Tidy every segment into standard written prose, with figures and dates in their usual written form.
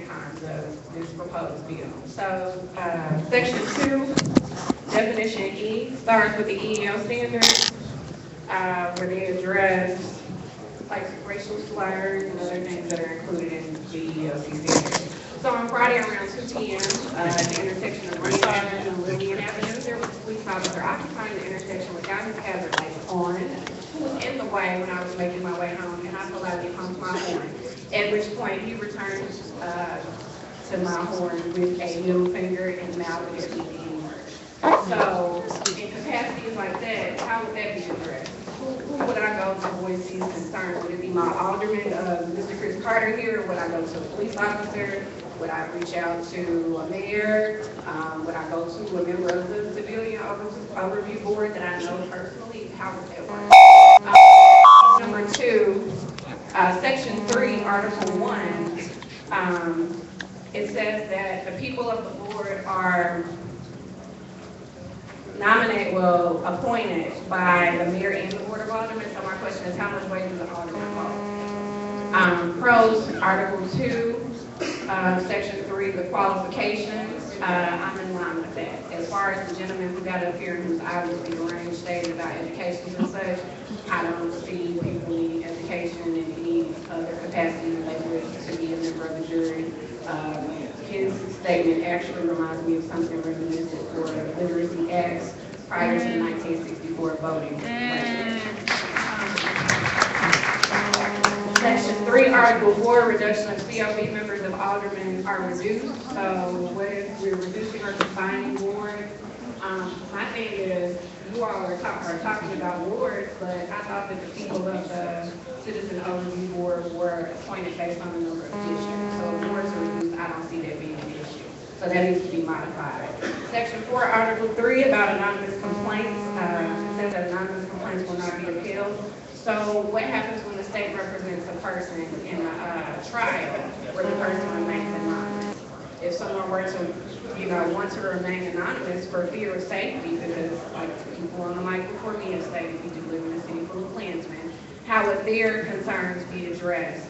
times of this proposed bill. So, section 2, definition E, starts with the EEO standards, where they address like racial slurs and other things that are included in the EEOC standards. So on Friday around 2 p.m. At the intersection of Green Avenue and Lillian Avenue, there was a police officer occupying the intersection without his hazard lights on, who was in the way when I was making my way home, and I politely honked my horn. At which point he returned to my horn with a middle finger and mouthed at me the N-word. So in capacities like that, how would that be addressed? Who would I go to voice these concerns? Would it be my alderman, Mr. Chris Carter here? Would I go to a police officer? Would I reach out to a mayor? Would I go to a member of the civilian overview board that I know personally? How would that work? Number 2, section 3, article 1, it says that the people of the board are appointed by the mayor and the board of aldermen. So my question is, how much weight does the alderman hold? Pros, article 2, section 3, the qualifications. I'm in line with that. As far as the gentleman who got up here and who's obviously deranged stated about education and such, I don't see people needing education in any other capacity than they would to be a member of the jury. His statement actually reminds me of something reminiscent for literacy acts prior to the 1964 voting legislation. Section 3, article 4, reduction of COB members of aldermen are reduced. So what if we're reducing or defining ward? My thing is, you all are talking about wards, but I thought that the people of the Citizen Overview Board were appointed based on the number of districts. So if wards are reduced, I don't see that being an issue. So that needs to be modified. Section 4, article 3, about anonymous complaints. It says that anonymous complaints will not be appealed. So what happens when the state represents a person in a trial where the person remains anonymous? If someone were to, want to remain anonymous for fear of safety, because like people on the mic before me have stated, we do live in a city full of Klansmen, how would their concerns be addressed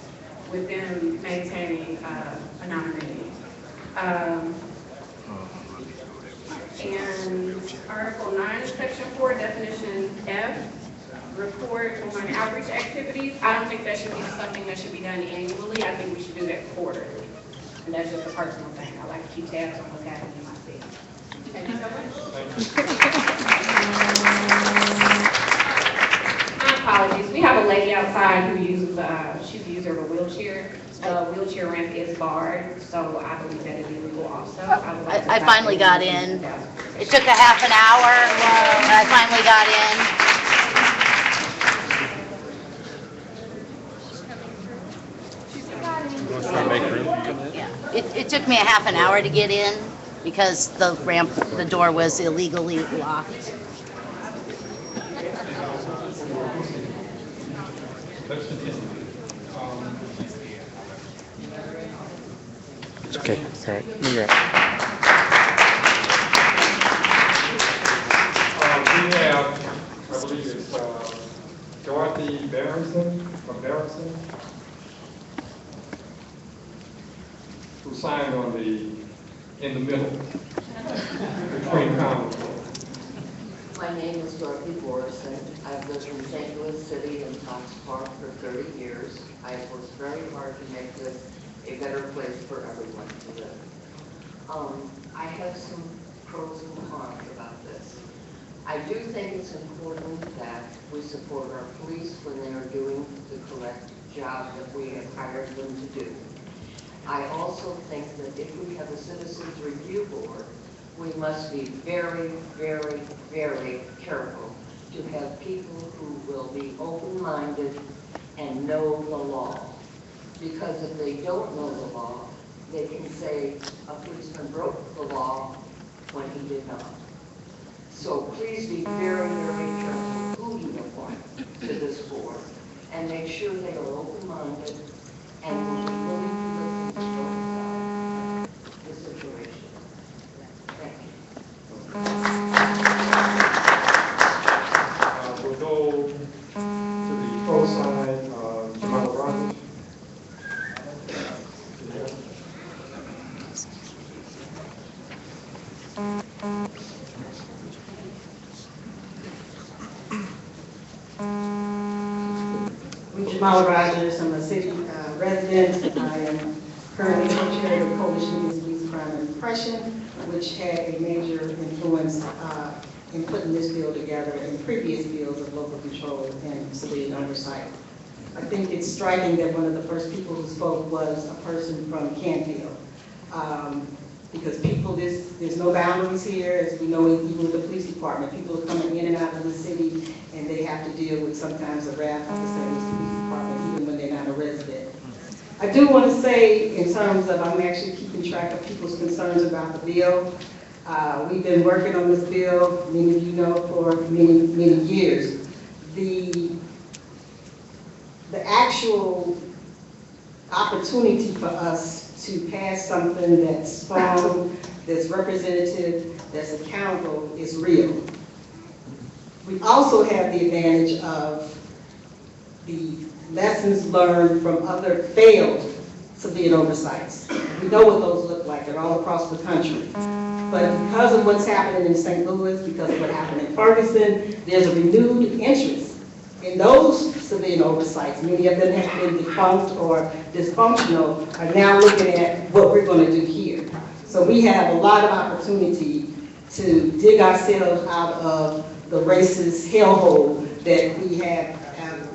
with them maintaining anonymity? And Article 9, Section 4, definition F, report on outreach activities. I don't think that should be something that should be done annually. I think we should do that quarterly. And that's just a personal thing. I like to keep tabs on what's happening in my city. Thank you so much. My apologies. We have a lady outside who uses, she's a user of a wheelchair. The wheelchair ramp is barred, so I believe that is illegal also. I finally got in. It took a half an hour, and I finally got in. Yeah, it took me a half an hour to get in because the door was illegally locked. Okay, all right, you're right. We have, I believe it's Dorothy Berenson from Berenson, who signed on in the middle, between comments. My name is Dorothy Borison. I've lived in St. Louis City and Fox Park for 30 years. I've worked very hard to make this a better place for everyone to live. I have some pros and cons about this. I do think it's important that we support our police when they are doing the correct job that we have hired them to do. I also think that if we have a citizens review board, we must be very, very, very careful to have people who will be open-minded and know the law. Because if they don't know the law, they can say a policeman broke the law when he did not. So please be very, very careful who you appoint to this board and make sure they are open-minded and will be willing to listen to both sides of the situation. Thank you. We'll go to the pro side, Jamal Rogers. Jamala Rogers. I'm a city resident. I am currently co-chair of the Coalition Against Police Crime and Repression, which had a major influence in putting this bill together and previous bills of local control and civilian oversight. I think it's striking that one of the first people who spoke was a person from Canfield. Because people, there's no boundaries here, as we know, even with the police department. People are coming in and out of the city, and they have to deal with sometimes the wrath of the same as the police department, even when they're not a resident. I do want to say, in terms of, I'm actually keeping track of people's concerns about the bill. We've been working on this bill, many of you know, for many, many years. The actual opportunity for us to pass something that's strong, that's representative, that's accountable is real. We also have the advantage of the lessons learned from other failed civilian oversights. We know what those look like. They're all across the country. But because of what's happening in St. Louis, because of what happened in Ferguson, there's a renewed interest in those civilian oversights. Many of them have been defunct or dysfunctional, are now looking at what we're going to do here. So we have a lot of opportunity to dig ourselves out of the racist hellhole that we have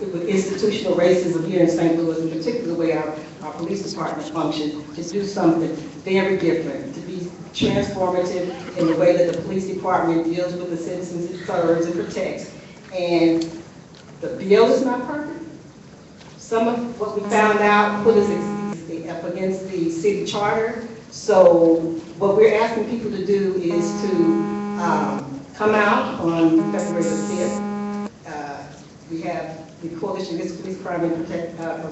with institutional racism here in St. Louis, in particular the way our police department functions, to do something very different, to be transformative in the way that the police department deals with the citizens it serves and protects. And the bill is not perfect. Some of what we found out put us up against the city charter. So what we're asking people to do is to come out on February the 5th. We have the Coalition Against Police Crime and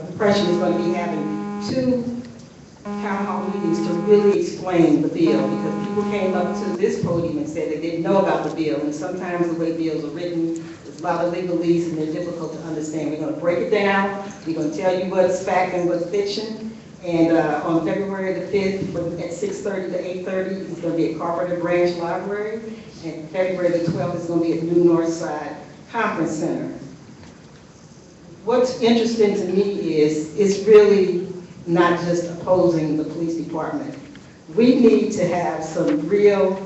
Repression is going to be having 2 town hall meetings to really explain the bill, because people came up to this podium and said they didn't know about the bill, and sometimes the way bills are written, there's a lot of legalese and they're difficult to understand. We're going to break it down, we're going to tell you what's fact and what's fiction, and on February the 5th at 6:30 to 8:30, it's going to be at Carpenter Branch Library, and February the 12th is going to be at New Northside Conference Center. What's interesting to me is it's really not just opposing the police department. We need to have some real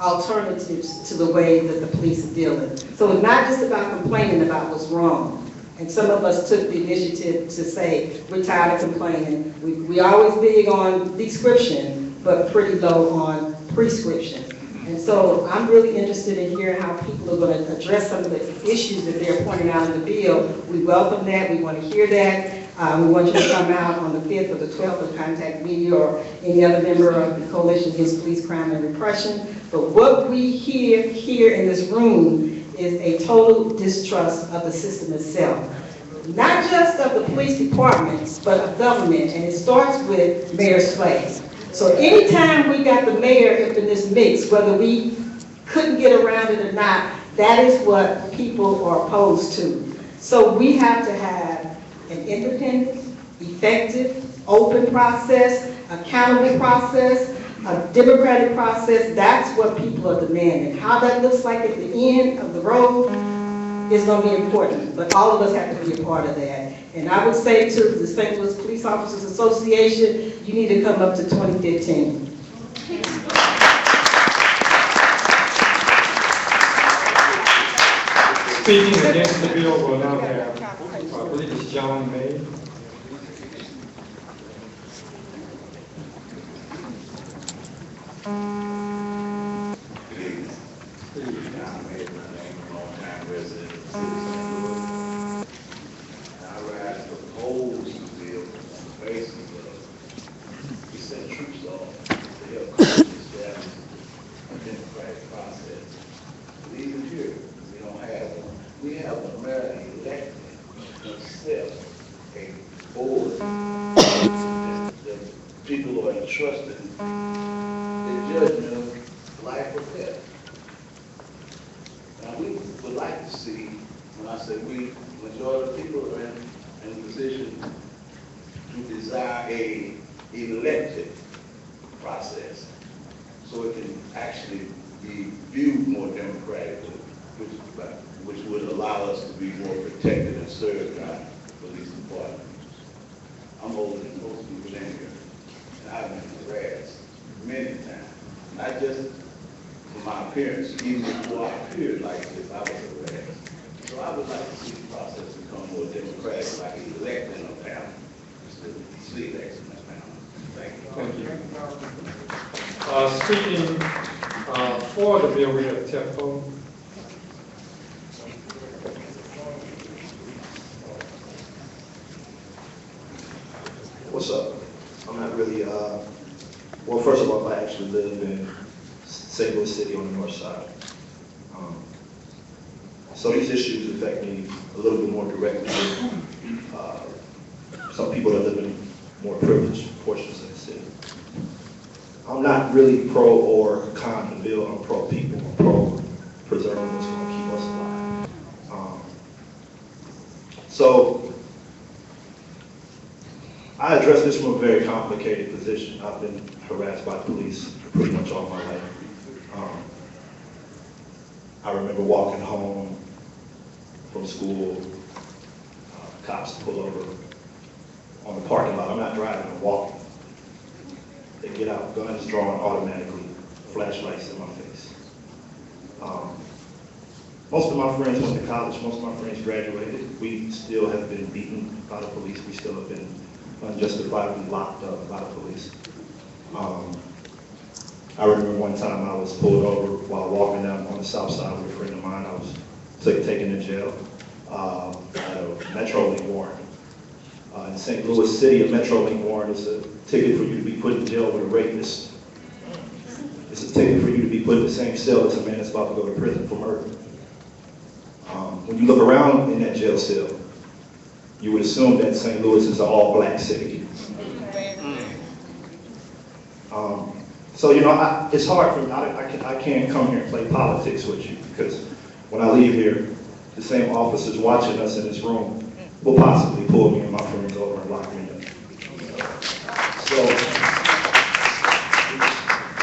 alternatives to the way that the police are dealing. So it's not just about complaining about what's wrong. And some of us took the initiative to say, we're tired of complaining. We always big on description, but pretty low on prescription. And so I'm really interested in hearing how people are going to address some of the issues that they're pointing out in the bill. We welcome that. We want to hear that. We want you to come out on the 5th or the 12th and contact me or any other member of the Coalition Against Police Crime and Repression. But what we hear here in this room is a total distrust of the system itself. Not just of the police department, but of government. And it starts with Mayor Slay. So anytime we got the mayor up in this mix, whether we couldn't get around it or not, that is what people are opposed to. So we have to have an independent, effective, open process, accountable process, a democratic process. That's what people are demanding. How that looks like at the end of the road is going to be important, but all of us have to be a part of that. And I would say to the St. Louis Police Officers Association, you need to come up to 2015. Speaking against the bill, we'll now have, I believe it's John May. John May, my name, long-time resident of the city of St. Louis. And I rise to oppose the bill on the basis of we send troops off to help establish a democratic process. But even here, we don't have one. We have an American elected themselves, a board that people are entrusted the judgment of life or death. Now, we would like to see, when I say we, the majority of people are in a position to desire a elected process, so it can actually be viewed more democratically, which would allow us to be more protected and serve police department. I'm older than most people in here, and I've been harassed many times. Not just for my appearance, even before I appeared like this, I was harassed. So I would like to see the process become more democratic, like electing a panel instead of selecting a panel. Thank you. Thank you. Speaking for the bill, we have Jeff Cole. What's up? I'm not really, well, first of all, I actually live in St. Louis City on the north side. So these issues affect me a little bit more directly than some people that live in more privileged portions of the city. I'm not really pro or con the bill. I'm pro people. I'm pro preserving what's going to keep us alive. So I address this from a very complicated position. I've been harassed by police pretty much all my life. I remember walking home from school, cops pull over on the parking lot. I'm not driving, I'm walking. They get out, guns drawn automatically, flashlights in my face. Most of my friends went to college, most of my friends graduated. We still have been beaten by the police. We still have been unjustifiably locked up by the police. I remember one time I was pulled over while walking down on the south side with a friend of mine. I was taken to jail at a Metrolink warrant. In St. Louis City, a Metrolink warrant is a ticket for you to be put in jail with a rapist. It's a ticket for you to be put in the same cell as a man that's about to go to prison for murder. When you look around in that jail cell, you would assume that St. Louis is an all-black city. So, you know, it's hard for me. I can't come here and play politics with you because when I leave here, the same officers watching us in this room will possibly pull me and my friends over and lock me up. So,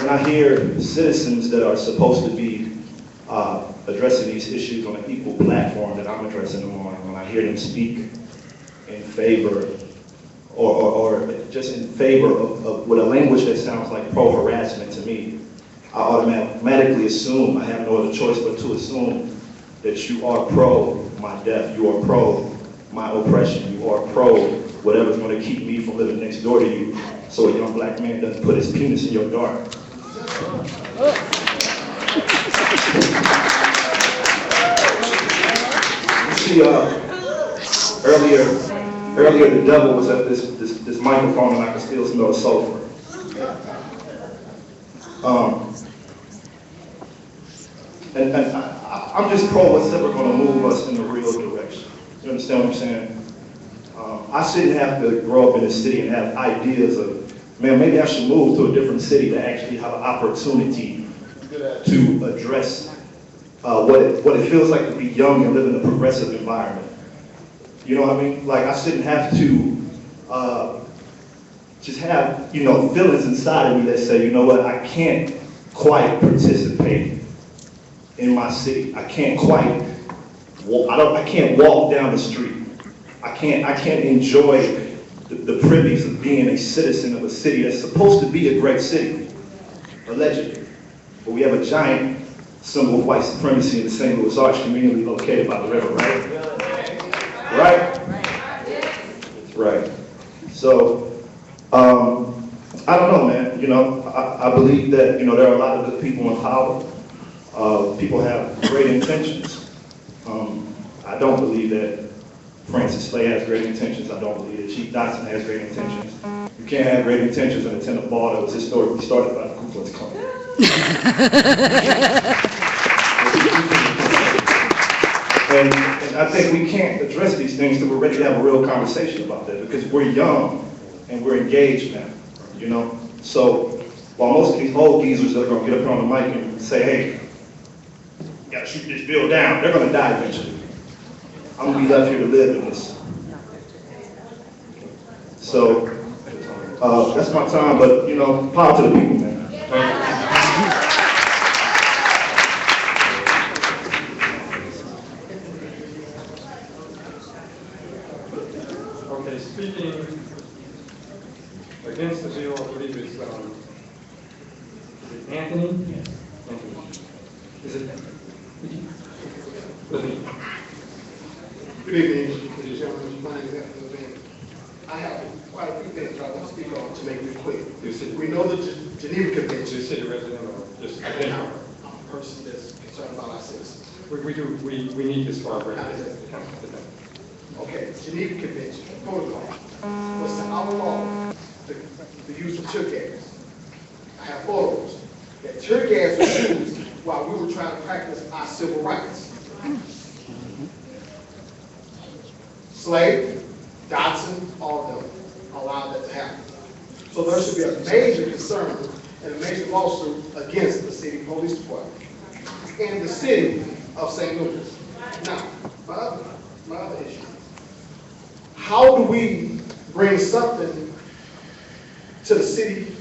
when I hear citizens that are supposed to be addressing these issues on an equal platform that I'm addressing them on, when I hear them speak in favor or just in favor of with a language that sounds like pro-harassment to me, I automatically assume, I have no other choice but to assume that you are pro my death, you are pro my oppression, you are pro whatever's going to keep me from living next door to you so a young black man doesn't put his penis in your yard. You see, earlier the devil was at this microphone and I could still smell the sulfur. And I'm just pro what's ever going to move us in the real direction. You understand what I'm saying? I shouldn't have to grow up in a city and have ideas of, man, maybe I should move to a different city to actually have an opportunity to address what it feels like to be young and live in a progressive environment. You know what I mean? Like, I shouldn't have to just have, you know, feelings inside of me that say, you know what, I can't quite participate in my city. I can't quite, I can't walk down the street. I can't enjoy the privileges of being a citizen of a city that's supposed to be a great city, allegedly. But we have a giant symbol of white supremacy in the St. Louis Arch community located by the river, right? Right? Right. So, I don't know, man. You know, I believe that, you know, there are a lot of good people in power. People have great intentions. I don't believe that Francis Slay has great intentions. I don't believe that Chief Dotson has great intentions. You can't have great intentions and attend a ball that was historically started by the Ku Klux Klan. And I think we can't address these things until we're ready to have a real conversation about that because we're young and we're engaged now, you know? So while most of these old geezers that are going to get up on the mic and say, hey, you got to shoot this bill down, they're going to die eventually. I'm going to be left here to live in this. So that's my time, but, you know, power to the people, man. against the bill, I believe it's is it Anthony? Anthony. Is it? Levine. Good evening, ladies and gentlemen. My name is Anthony Levine. I have quite a few things I want to speak on to make this quick. We know the Geneva Convention. Is it city resident or just? I'm a person that's concerned about our citizens. We need this for our brand. Okay, Geneva Convention protocol was to outlaw the use of tear gas. I have photos that tear gas was used while we were trying to practice our civil rights. Slade, Dodson, all of them allowed that to happen. So there should be a major concern and a major lawsuit against the city police department and the city of St. Louis. Now, my other issue. How do we bring something to the city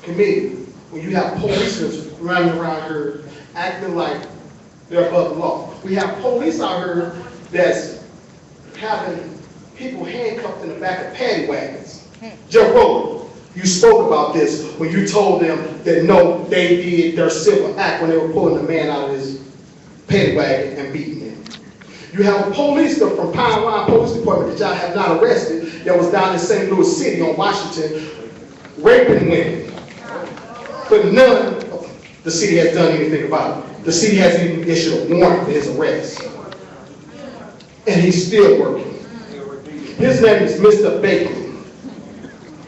committee when you have police running around here acting like they're above the law? We have police out here that's having people handcuffed in the back of paddy wagons. Jeff Rowland, you spoke about this when you told them that no, they did their civil act when they were pulling the man out of his paddy wagon and beating him. You have a police from Pine Line Police Department that y'all have not arrested that was down in St. Louis City on Washington raping women. But none of the city has done anything about it. The city hasn't even issued a warrant for his arrest. And he's still working. His name is Mr. Baker.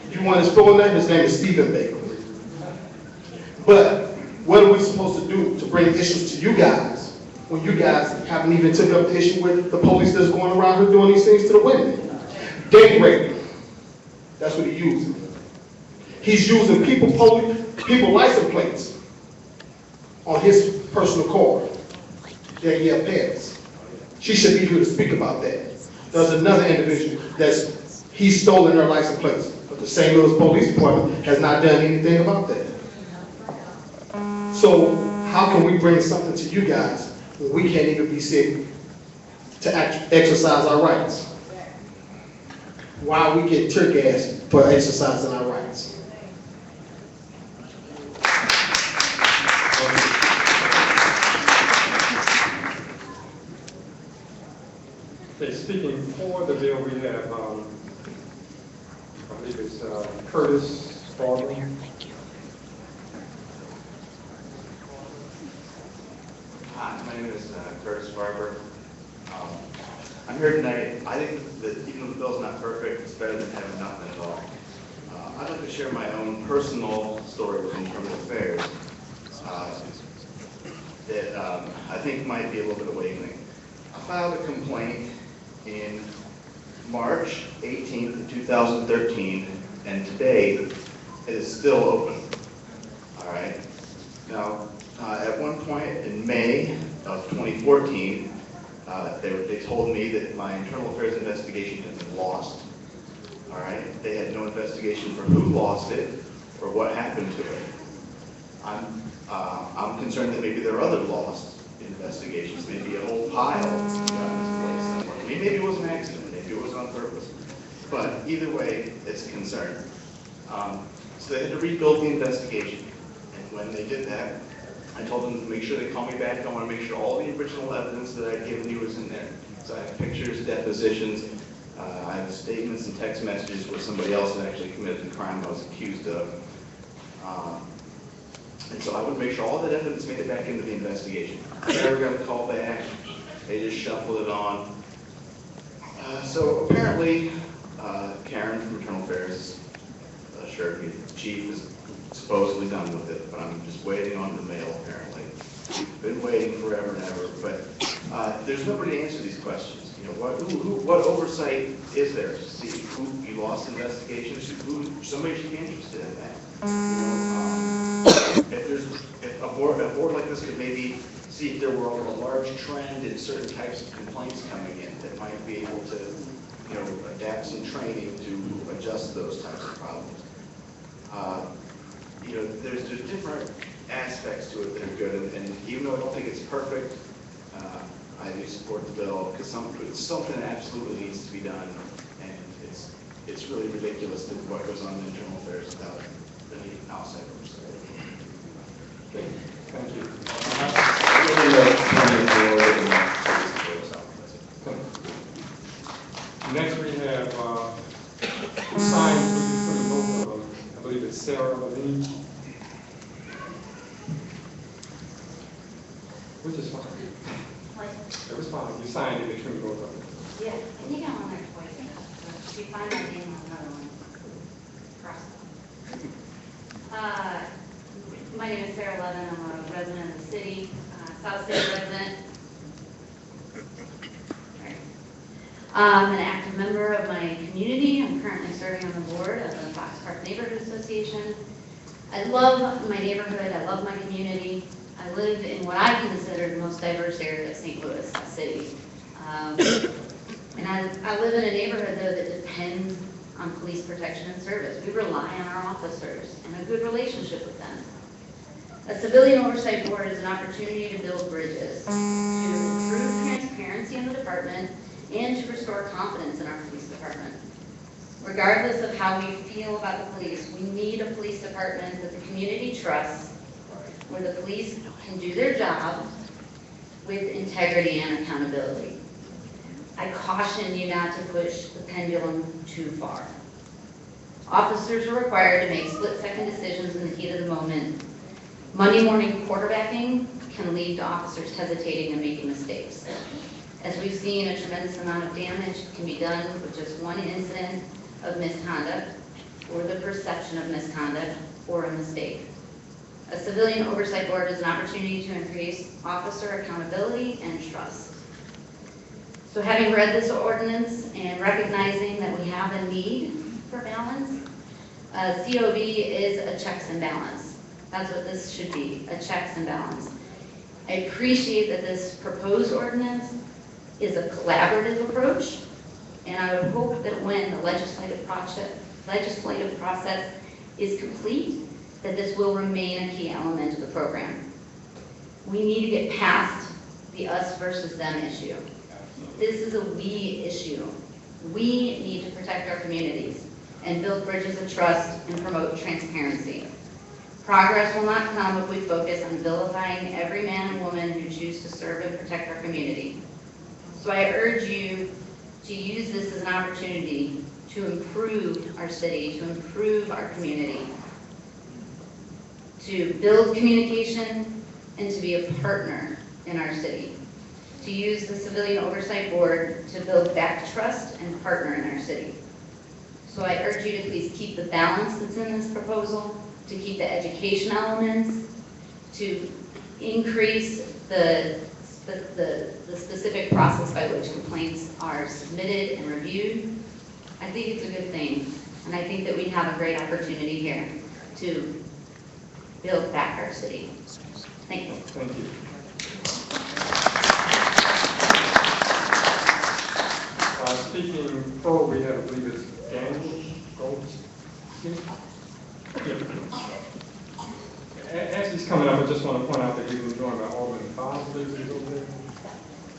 If you want his full name, his name is Stephen Baker. But what are we supposed to do to bring issues to you guys when you guys haven't even took up the issue with the police that's going around here doing these things to the women? Date rape. That's what he's using. He's using people license plates on his personal car that he has passed. She should be here to speak about that. There's another individual he's stolen their license plates, but the St. Louis Police Department has not done anything about that. So how can we bring something to you guys when we can't even be safe to exercise our rights? Why we get tear gas for exercising our rights? Okay, speaking for the bill, we have, I believe it's Curtis Baldwin. Thank you. Hi, my name is Curtis Barber. I'm here tonight. I think that even though the bill's not perfect, it's better than having nothing at all. I'd like to share my own personal story with Internal Affairs that I think might be a little bit awakening. I filed a complaint in March 18th of 2013, and today it is still open. All right. Now, at one point in May of 2014, they told me that my internal affairs investigation had been lost. All right. They had no investigation for who lost it or what happened to it. I'm concerned that maybe there are other lost investigations, maybe a whole pile misplaced. Maybe it was an accident, maybe it was on purpose. But either way, it's a concern. So they had to rebuild the investigation. And when they did that, I told them to make sure they call me back. I want to make sure all the original evidence that I'd given you was in there. So I have pictures, depositions, I have statements and text messages where somebody else had actually committed the crime I was accused of. And so I would make sure all that evidence made it back into the investigation. I never got a call back. They just shuffled it on. So apparently, Karen from Internal Affairs assured me the chief is supposedly done with it, but I'm just waiting on the mail apparently. Been waiting forever and ever, but there's nobody to answer these questions. You know, what oversight is there to see who you lost investigations, who somebody should be interested in that? If a board like this could maybe see if there were a large trend in certain types of complaints coming in that might be able to, adapt some training to adjust those types of problems. There's different aspects to it that are good, and even though I don't think it's perfect, I do support the bill because it's something that absolutely needs to be done, and it's really ridiculous that what goes on in internal affairs without any outside oversight. Okay, thank you. Next, we have signs for the both of them. I believe it's Sarah Levine. Which is fine. It was fine. You signed it between both of them. Yeah, I think I'm on there twice. So you find my name on another one. Cross. My name is Sarah Levin. I'm a resident of the city, South City resident. I'm an active member of my community. I'm currently serving on the board of the Fox Park Neighborhood Association. I love my neighborhood. I love my community. I live in what I consider the most diverse area of St. Louis City. And I live in a neighborhood, though, that depends on police protection and service. We rely on our officers and a good relationship with them. A civilian oversight board is an opportunity to build bridges, to improve transparency in the department, and to restore confidence in our police department. Regardless of how we feel about the police, we need a police department that the community trusts, where the police can do their job with integrity and accountability. I caution you not to push the pendulum too far. Officers are required to make split-second decisions in the heat of the moment. Monday morning quarterbacking can lead to officers hesitating and making mistakes. As we've seen, a tremendous amount of damage can be done with just one incident of misconduct, or the perception of misconduct, or a mistake. A civilian oversight board is an opportunity to increase officer accountability and trust. So having read this ordinance and recognizing that we have a need for balance, COB is a checks and balance. That's what this should be, a checks and balance. I appreciate that this proposed ordinance is a collaborative approach, and I would hope that when the legislative process is complete, that this will remain a key element of the program. We need to get past the us versus them issue. This is a we issue. We need to protect our communities and build bridges of trust and promote transparency. Progress will not come if we focus on vilifying every man and woman who choose to serve and protect our community. So I urge you to use this as an opportunity to improve our city, to improve our community, to build communication, and to be a partner in our city. To use the Civilian Oversight Board to build back trust and partner in our city. So I urge you to please keep the balance that's in this proposal, to keep the education elements, to increase the specific process by which complaints are submitted and reviewed. I think it's a good thing, and I think that we have a great opportunity here to build back our city. Thank you. Thank you. Speaking pro, we have, I believe it's Daniel Goldstein. As he's coming up, I just want to point out that we've been joined by Alderman Bosley over there.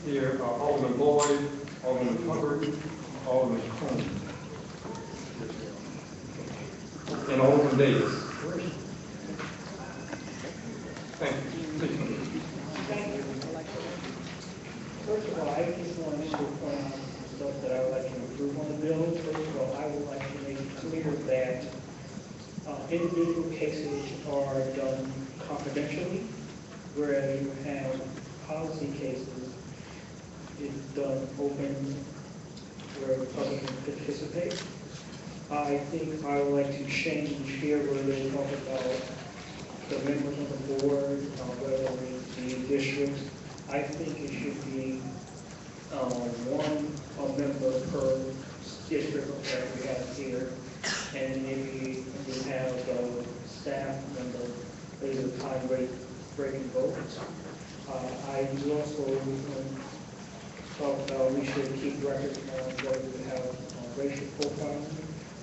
Here, Alderman Lloyd, Alderman Hubbard, Alderman Combs, and Alderman Davis. Thank you. Please come in. Thank you. First of all, I just want to point out some stuff that I would like to improve on the bill. First of all, I would like to make it clear that individual cases are done confidentially, whereas you have policy cases, it's done open where the public can participate. I think I would like to change here where they talk about the members of the board, whether it's the districts. I think it should be one member per district that we have here, and maybe we have a staff member, maybe a time breaking votes. I also talk about we should keep records on whether we have racial profiling.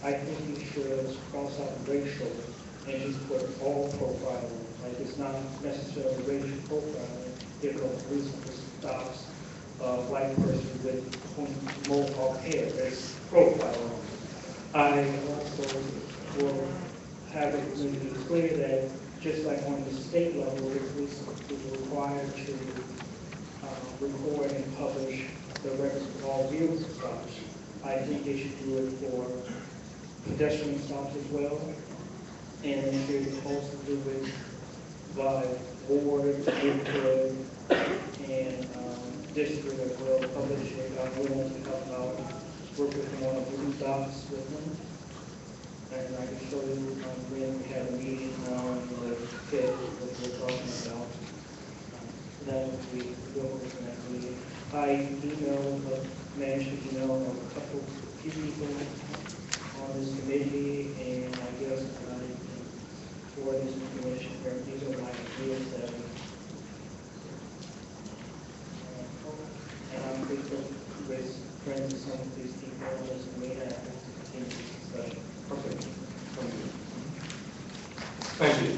I think we should cross out racial and just put all profiling. Like it's not necessarily racial profiling if a police officer stops a white person with mohawk hair. It's profiling. I also will have it make it clear that just like on the state level, the police is required to record and publish the records of all vehicle stops. I think they should do it for pedestrian stops as well. And they should also do it by ward, neighborhood, and district as well, publish it. We want to talk about, work with them on blue dots with them. And I can show you when we had a meeting on the 5th, what we're talking about. That would be go over the next meeting. I managed to email a few people on this committee, and I guess for this information, these are my ideas that and I'm grateful with friends of some of these people on this committee and I hope to continue this discussion. Okay. Thank you.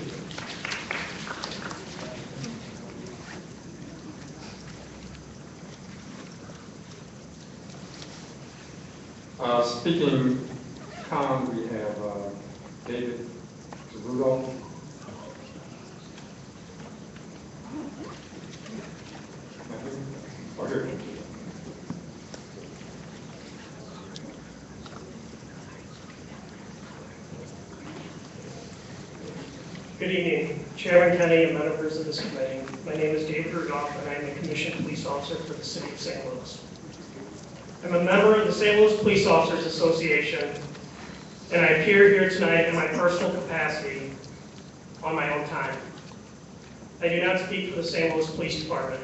Speaking comment, we have David Rudolph. Oh, here. Good evening, Chairman Kenny and members of this committee. My name is David Rudolph, and I am a commissioned police officer for the city of St. Louis. I'm a member of the St. Louis Police Officers Association, and I appear here tonight in my personal capacity on my own time. I do not speak for the St. Louis Police Department.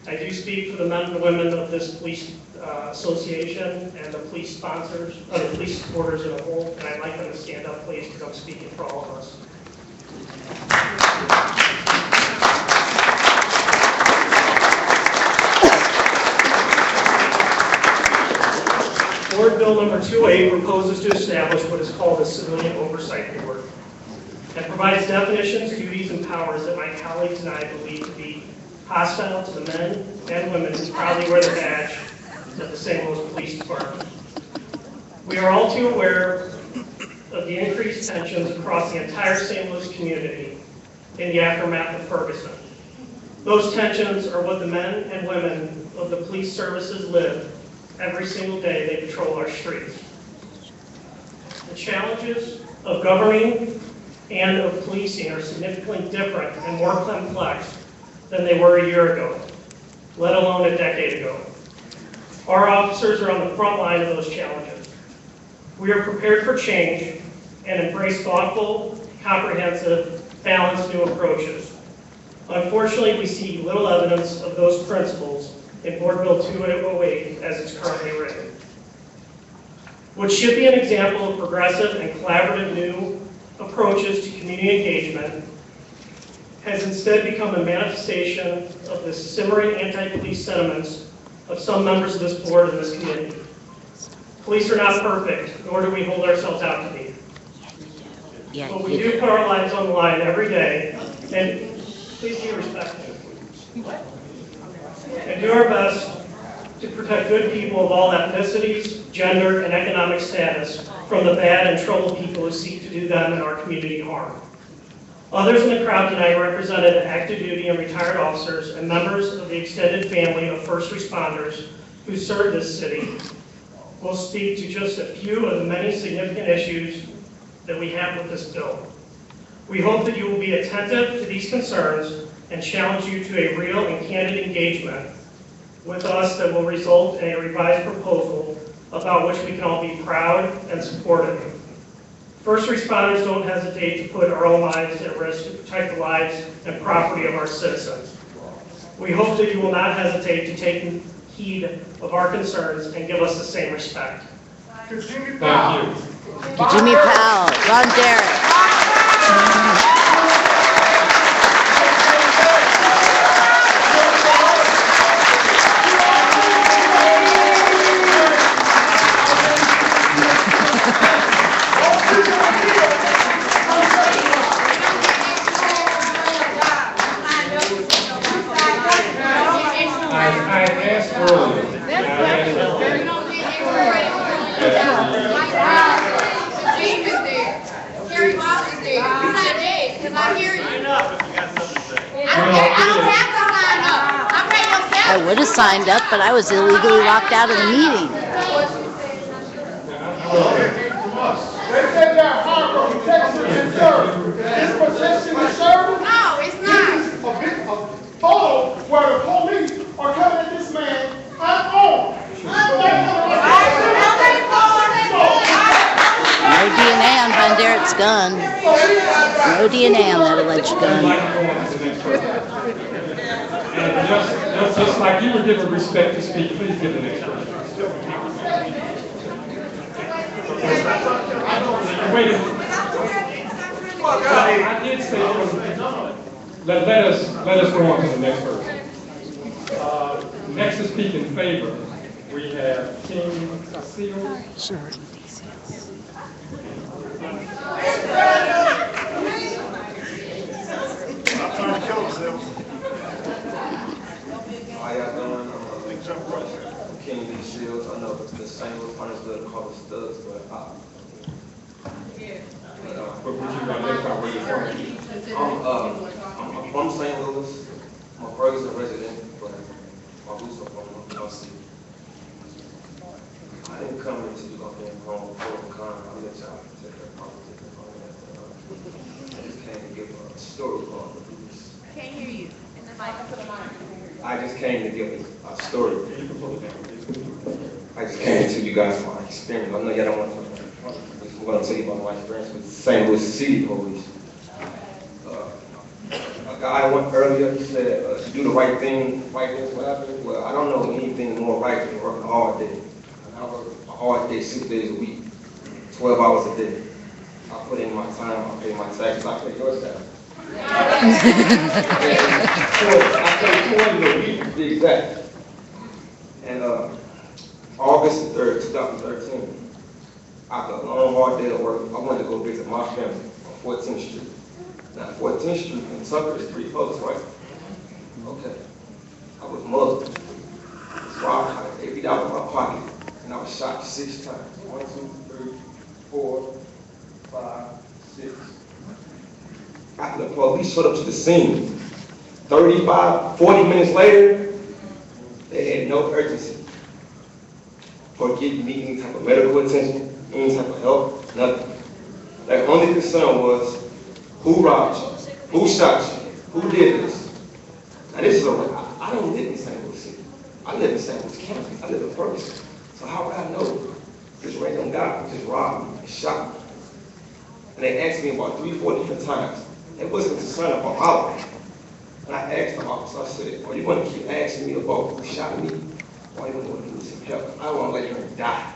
I do speak for the men and women of this police association and the police sponsors, the police supporters as a whole, and I'd like them to stand up, please, because I'm speaking for all of us. Board Bill number 28 proposes to establish what is called a Civilian Oversight Board and provides definitions, duties, and powers that my colleagues and I believe to be hostile to the men and women who proudly wear the badge of the St. Louis Police Department. We are all too aware of the increased tensions across the entire St. Louis community in the aftermath of Ferguson. Those tensions are what the men and women of the police services live every single day they patrol our streets. The challenges of governing and of policing are significantly different and more complex than they were a year ago, let alone a decade ago. Our officers are on the front line of those challenges. We are prepared for change and embrace thoughtful, comprehensive, balanced new approaches. Unfortunately, we see little evidence of those principles in Board Bill 2808 as it's currently written. What should be an example of progressive and collaborative new approaches to community engagement has instead become a manifestation of the simmering anti-police sentiments of some members of this board and this committee. Police are not perfect, nor do we hold ourselves out to be. But we do put our lives on the line every day, and please be respectful. And do our best to protect good people of all ethnicities, gender, and economic status from the bad and troubled people who seek to do them and our community harm. Others in the crowd tonight represented active duty and retired officers and members of the extended family of first responders who serve this city. We'll speak to just a few of the many significant issues that we have with this bill. We hope that you will be attentive to these concerns and challenge you to a real and candid engagement with us that will result in a revised proposal about which we can all be proud and supportive. First responders don't hesitate to put our own lives at risk to protect the lives and property of our citizens. We hope that you will not hesitate to take heed of our concerns and give us the same respect. Thank you. Jimmy Powell, Ron Derrick. I asked earlier. because I hear you. Sign up if you got something to say. I don't have to sign up. I'm ready to I would have signed up, but I was illegally locked out of the meeting. They said that harbor protection and service. This protection and service. No, it's not. This is a photo where the police are coming at this man unarmed. No DNA on Van Derrick's gun. No DNA on that alleged gun. And just like you were given respect to speak, please give the next person. Wait a minute. I did say, let us go on to the next person. Next to speak in favor, we have King Seals. Sure. How y'all doing? I'm King D. Shields. I know the St. Louis Hunters love to call us thugs, but But would you identify where you're from? I'm from St. Louis. My brother's a resident, but my roots are from LC. I didn't come here to do nothing wrong for con. I'm let y'all take care of politics and all that. I just came to give a story on the police. Can't hear you. In the mic, put a mic. I just came to give a story. I just came to tell you guys my experience. I know y'all don't want to talk about it. I'm going to tell you about my experience with St. Louis City Police. A guy went earlier, he said, to do the right thing, right things will happen. Well, I don't know anything more right than working a hard day. I work a hard day, 6 days a week, 12 hours a day. I put in my time, I pay my taxes, I pay your taxes. I pay 200 a week to be exact. And August 3rd, 2013, after a long, hard day of work, I wanted to go visit my family on 14th Street. Now, 14th Street in Tucker is 3 colors, right? Okay. I was mugged. So I had $80 in my pocket, and I was shot 6 times. 1, 2, 3, 4, 5, 6. After the police showed up to the scene, 35, 40 minutes later, they had no urgency for getting me any type of medical attention, any type of help, nothing. Their only concern was, who robbed you? Who shot you? Who did this? Now this is I don't live in St. Louis City. I live in St. Louis County. I live in Ferguson. So how would I know this random guy just robbed me and shot me? And they asked me about 3 or 4 different times. They wasn't concerned about my life. And I asked the officer, I said, are you going to keep asking me about who shot me? Or are you going to give me some help? I don't want to let her die.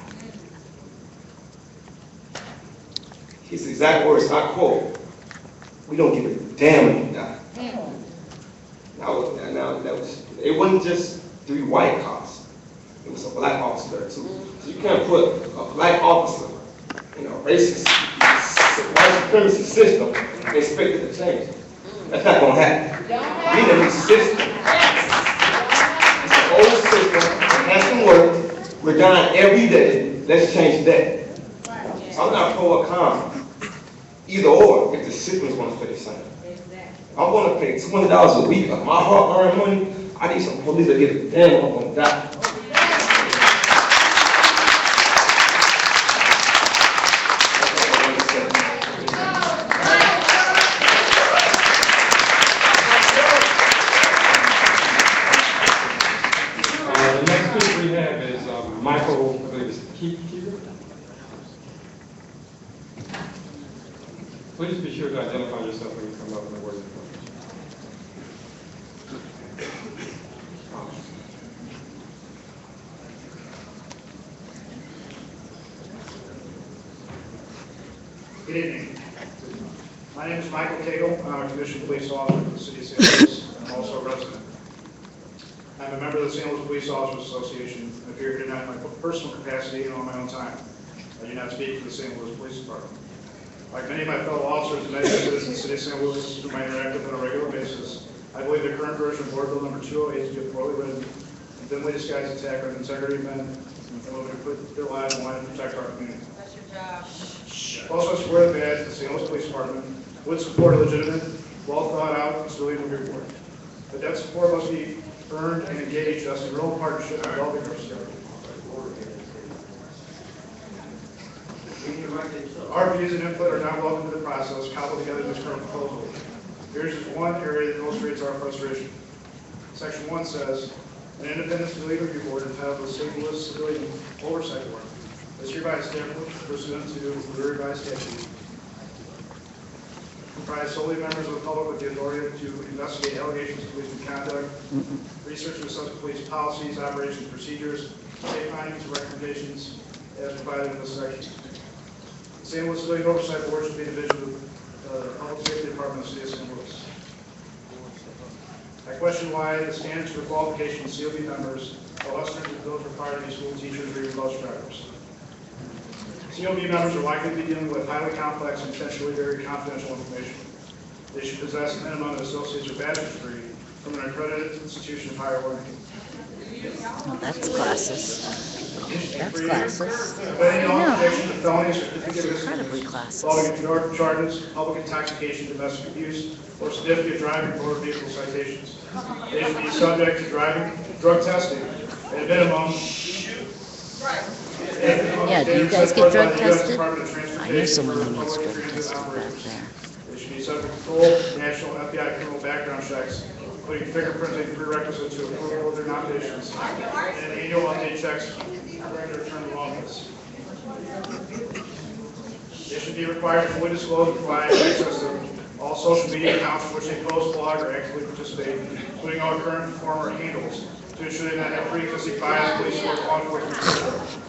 His exact words, I quote, we don't give a damn if you die. Now, it wasn't just 3 white cops. It was a black officer there too. So you can't put a black officer in a racist, white supremacy system and expect it to change. That's not going to happen. We need a new system. It's an old system. It hasn't worked. We're dying every day. Let's change that. I'm not pro or con. Either or, if the system is going to stay the same. I'm going to pay $200 a week of my hard-earned money. I need some police to get a damn, I'm going to die. The next speaker we have is Michael, I believe it's Keeger. Please be sure to identify yourself when you come up and the word is Good evening. My name is Michael Cagle. I'm a commissioned police officer for the city of St. Louis, and I'm also a resident. I'm a member of the St. Louis Police Officers Association and appear here tonight in my personal capacity and on my own time. I do not speak for the St. Louis Police Department. Like many of my fellow officers and many citizens in the city of St. Louis whom I interact with on a regular basis, I believe the current version of Board Bill number 208 to be a poorly written and thinly disguised attack on the integrity of men and women who put their lives on the line to protect our community. Also support that the St. Louis Police Department would support a legitimate, well thought out civilian report. But that support must be earned and engaged us in real partnership in developing our facility. Our views and input are not welcome to the process cobbled together in this current proposal. Here's just one area that illustrates our frustration. Section 1 says, an independent civilian review board entitled the St. Louis Civilian Oversight Board is hereby established pursuant to the revised statute. Comprised solely of members of the public with the authority to investigate allegations of police misconduct, research and assess police policies, operations, procedures, state findings, and recommendations as provided in this section. The St. Louis Civilian Oversight Board should be a division of the Public Safety Department of the City of St. Louis. I question why the standards for qualification of COB members are less stringent than those required to be school teachers or even bus drivers. COB members are likely to be dealing with highly complex and potentially very confidential information. They should possess a minimum of an associate's or bachelor's degree from an accredited institution of higher learning. Well, that's classist. That's classist. Any I know. conviction of felonies or certificate of Incredibly misdemeanors, classist. involving drug charges, public intoxication, domestic abuse, or significant driving motor vehicle citations. They should be subject to drug testing at a minimum. Yeah, do you guys get drug tested? Department of I know Transportation someone who for needs public drug transit tested back operators. there. They should be subject to full national FBI criminal background checks, including fingerprinting prerequisite to approval of their nominations, and annual update checks during their term of office. They should be required to fully disclose and provide access to all social media accounts in which they post, blog, or actively participate, including all current and former handles, to ensure they not have pre-existing bias, police, or law enforcement.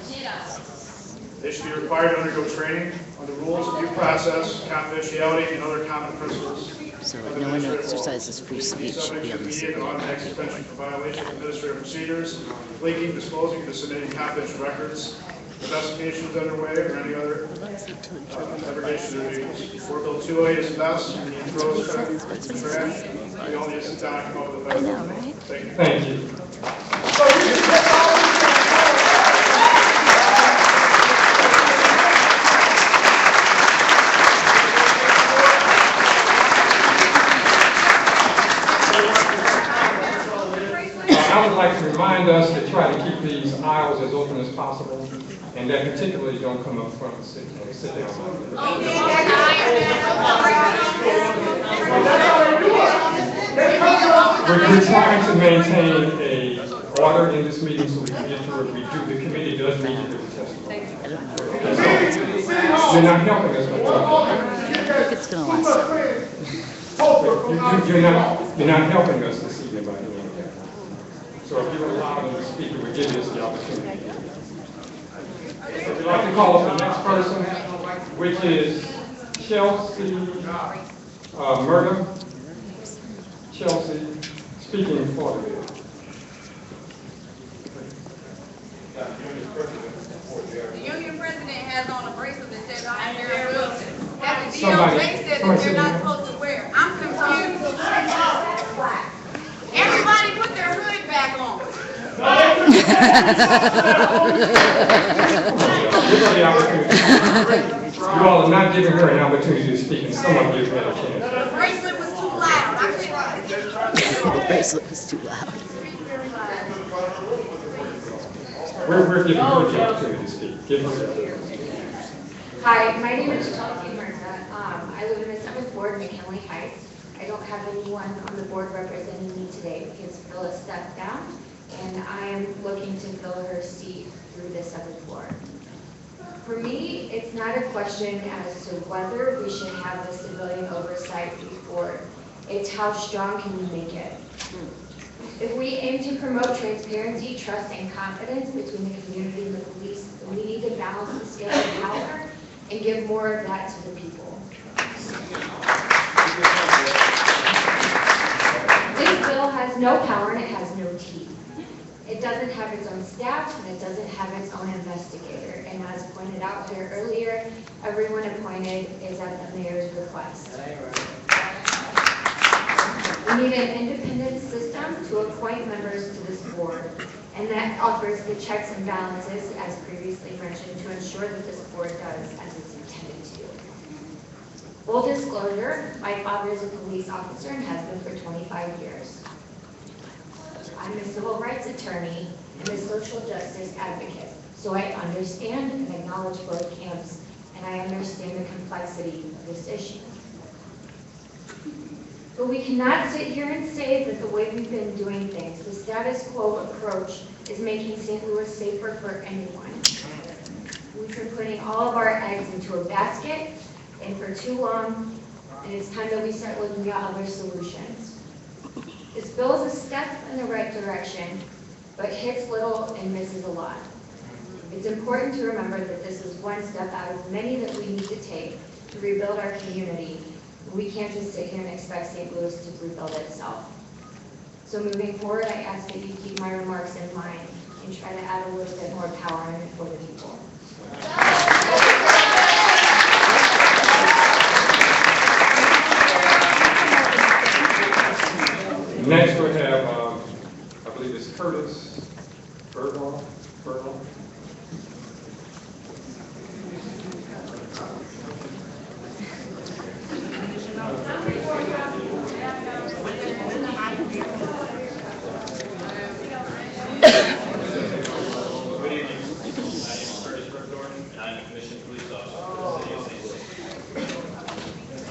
They should be required to undergo training on the rules of due process, confidentiality, and other common principles. So no one who exercises free speech should be on the Immediate city and automatic suspension for violation of administrative procedures, leaking, disclosing, and disseminating confidential records, investigations underway, or any other abrogation of duties. Board Bill 208 is best, and he throws trash. We all need to sit down and come up with a better one. Thank you. Thank you. I would like to remind us to try to keep these aisles as open as possible, and that particularly don't come up front and sit down. We're trying to maintain a order in this meeting so we can get to a review. The committee does need to do the testimony. I don't know. You're not helping us. I think it's gonna last. You're not helping us this evening by doing that. So if you would allow them to speak, it would give us the opportunity. We'd like to call up the next person, which is Chelsea Murder. Chelsea, speaking for the bill. The union president has on a bracelet that says I am Mayor Wilson. That the DOJ said that they're not supposed to wear. I'm confused. Everybody put their hood back on. You all are not giving her an opportunity to speak, and someone give her a chance. The bracelet was too loud. I couldn't. The bracelet was too loud. We're giving her the opportunity to speak. Give her. Hi, my name is Chelsea Mirza. I live in the 7th Ward, McKinley Heights. I don't have anyone on the board representing me today because Phil has stepped down, and I am looking to fill her seat through the 7th Ward. For me, it's not a question as to whether we should have a civilian oversight board. It's how strong can we make it? If we aim to promote transparency, trust, and confidence between the community and the police, then we need to balance the scale of power and give more of that to the people. This bill has no power and it has no teeth. It doesn't have its own staff and it doesn't have its own investigator. And as pointed out here earlier, everyone appointed is at the mayor's request. We need an independent system to appoint members to this board. and that offers the checks and balances, as previously mentioned, to ensure that this board does as it's intended to. Full disclosure, my father is a police officer and has been for 25 years. I'm a civil rights attorney and a social justice advocate, so I understand and acknowledge both camps, and I understand the complexity of this issue. But we cannot sit here and say that the way we've been doing things, the status quo approach, is making St. Louis safer for anyone. We've been putting all of our eggs into a basket, and for too long, and it's time that we start looking at other solutions. This bill is a step in the right direction, but hits little and misses a lot. It's important to remember that this is one step out of many that we need to take to rebuild our community. We can't just sit here and expect St. Louis to rebuild itself. So moving forward, I ask that you keep my remarks in mind and try to add a little bit more empowerment for the people. Next we have, I believe it's Curtis Bergeron. Good evening. My name is Curtis Bergeron, and I'm a commissioned police officer for the city of St. Louis.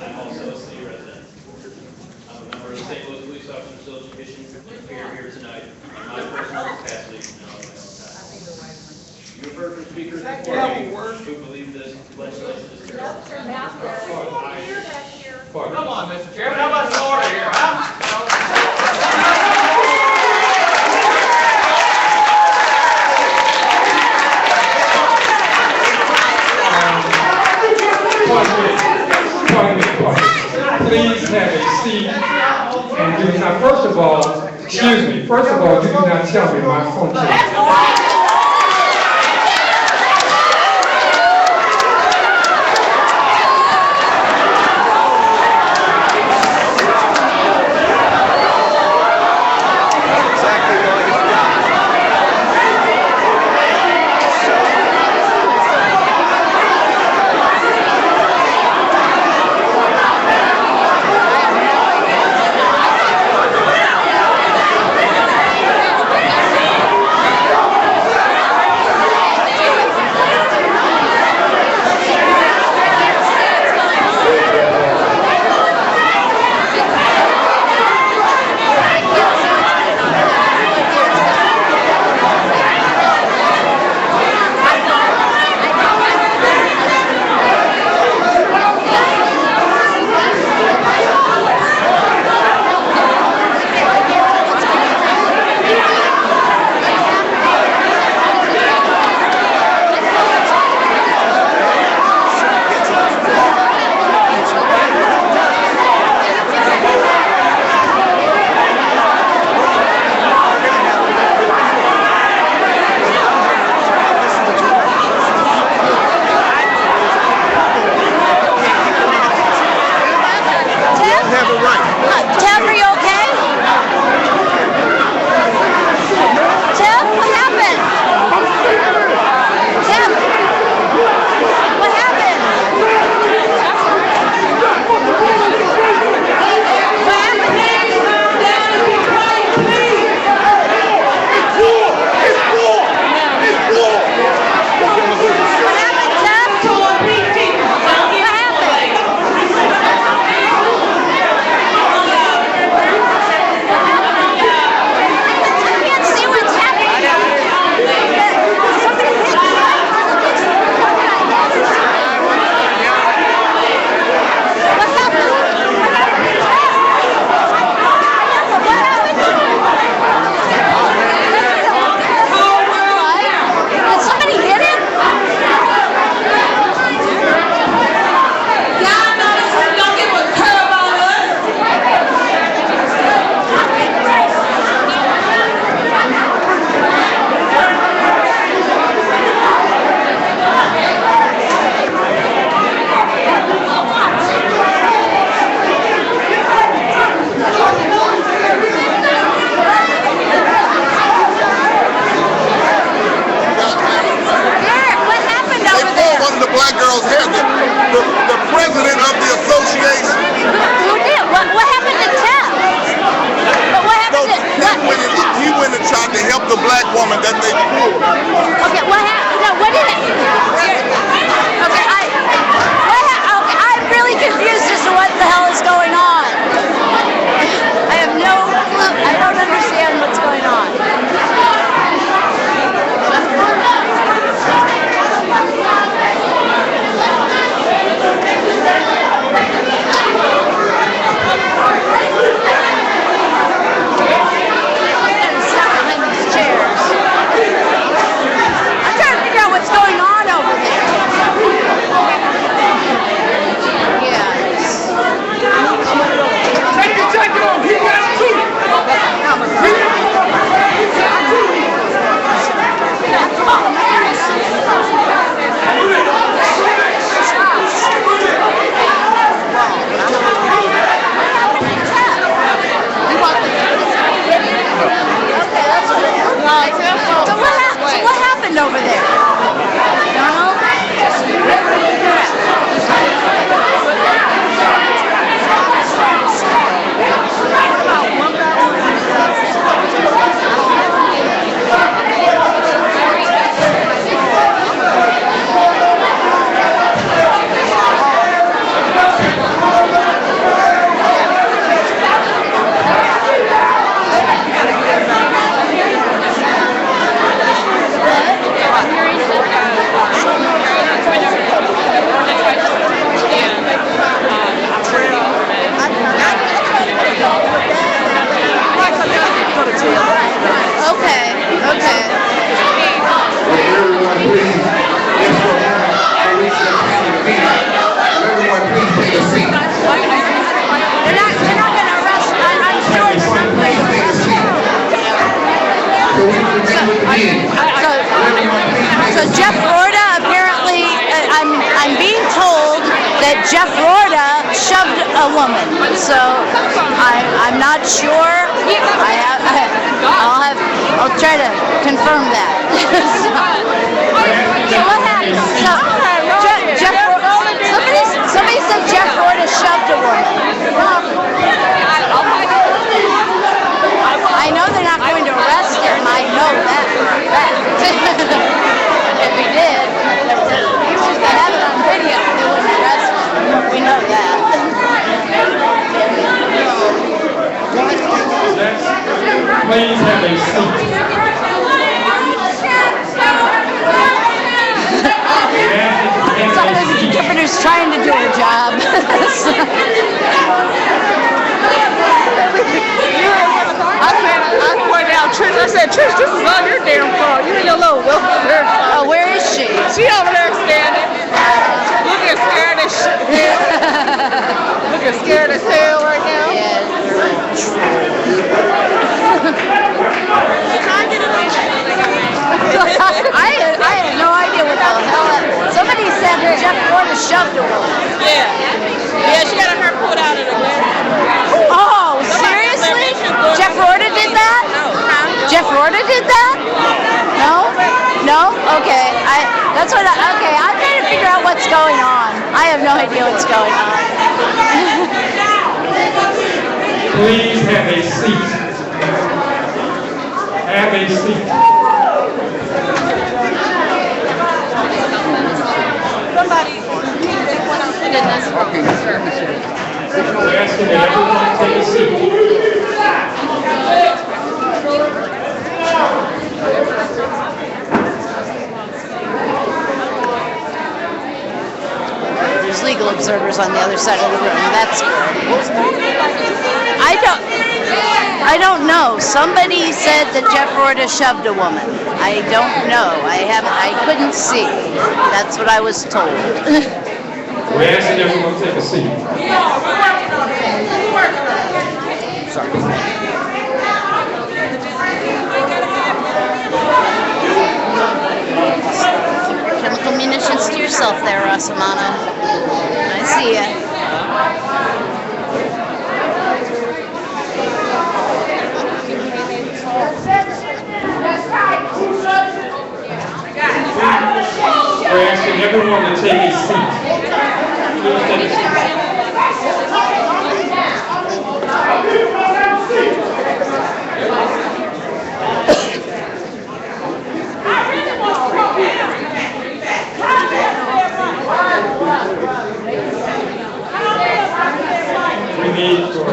I'm also a city resident. I'm a member of the St. Louis Police Officers Association, and here tonight in my personal capacity and on my own time. You've heard from speakers before me who believe this legislation is terrible. Come on, Mr. Chairman, how about some order here, huh? Please have a seat and do not, first of all, excuse me, first of all, you do not tell me my phone changed. Jeff Rorta shoved a woman, so I'm not sure. I'll try to confirm that. So what happened? Somebody said Jeff Rorta shoved a woman. I know they're not going to arrest him. I know that for a fact. If he did, he was to have it on video. They wouldn't arrest him. We know that. Please have a seat. Sometimes the interpreter's trying to do her job. I pointed out Trish. I said, Trish, this is all your damn fault. You and your little wheelchair. Oh, where is she? She over there standing. Looking scared as shit. Looking scared as hell right now. I had no idea what the hell that. Somebody said that Jeff Rorta shoved a woman. Yeah. Yeah, she got her pulled out of the way. Oh, seriously? Jeff Rorta did that? Jeff Rorta did that? No? No? Okay. I'm trying to figure out what's going on. I have no idea what's going on. Please have a seat. Have a seat. Somebody went out to this room. We're asking that everyone take a seat. There's legal observers on the other side of the room. That's good. I don't know. Somebody said that Jeff Rorta shoved a woman. I don't know. I couldn't see. That's what I was told. We're asking everyone to take a seat. Chemical munitions to yourself there, Rosamana. I see ya. We're asking everyone to take a seat. Please take a seat. We need for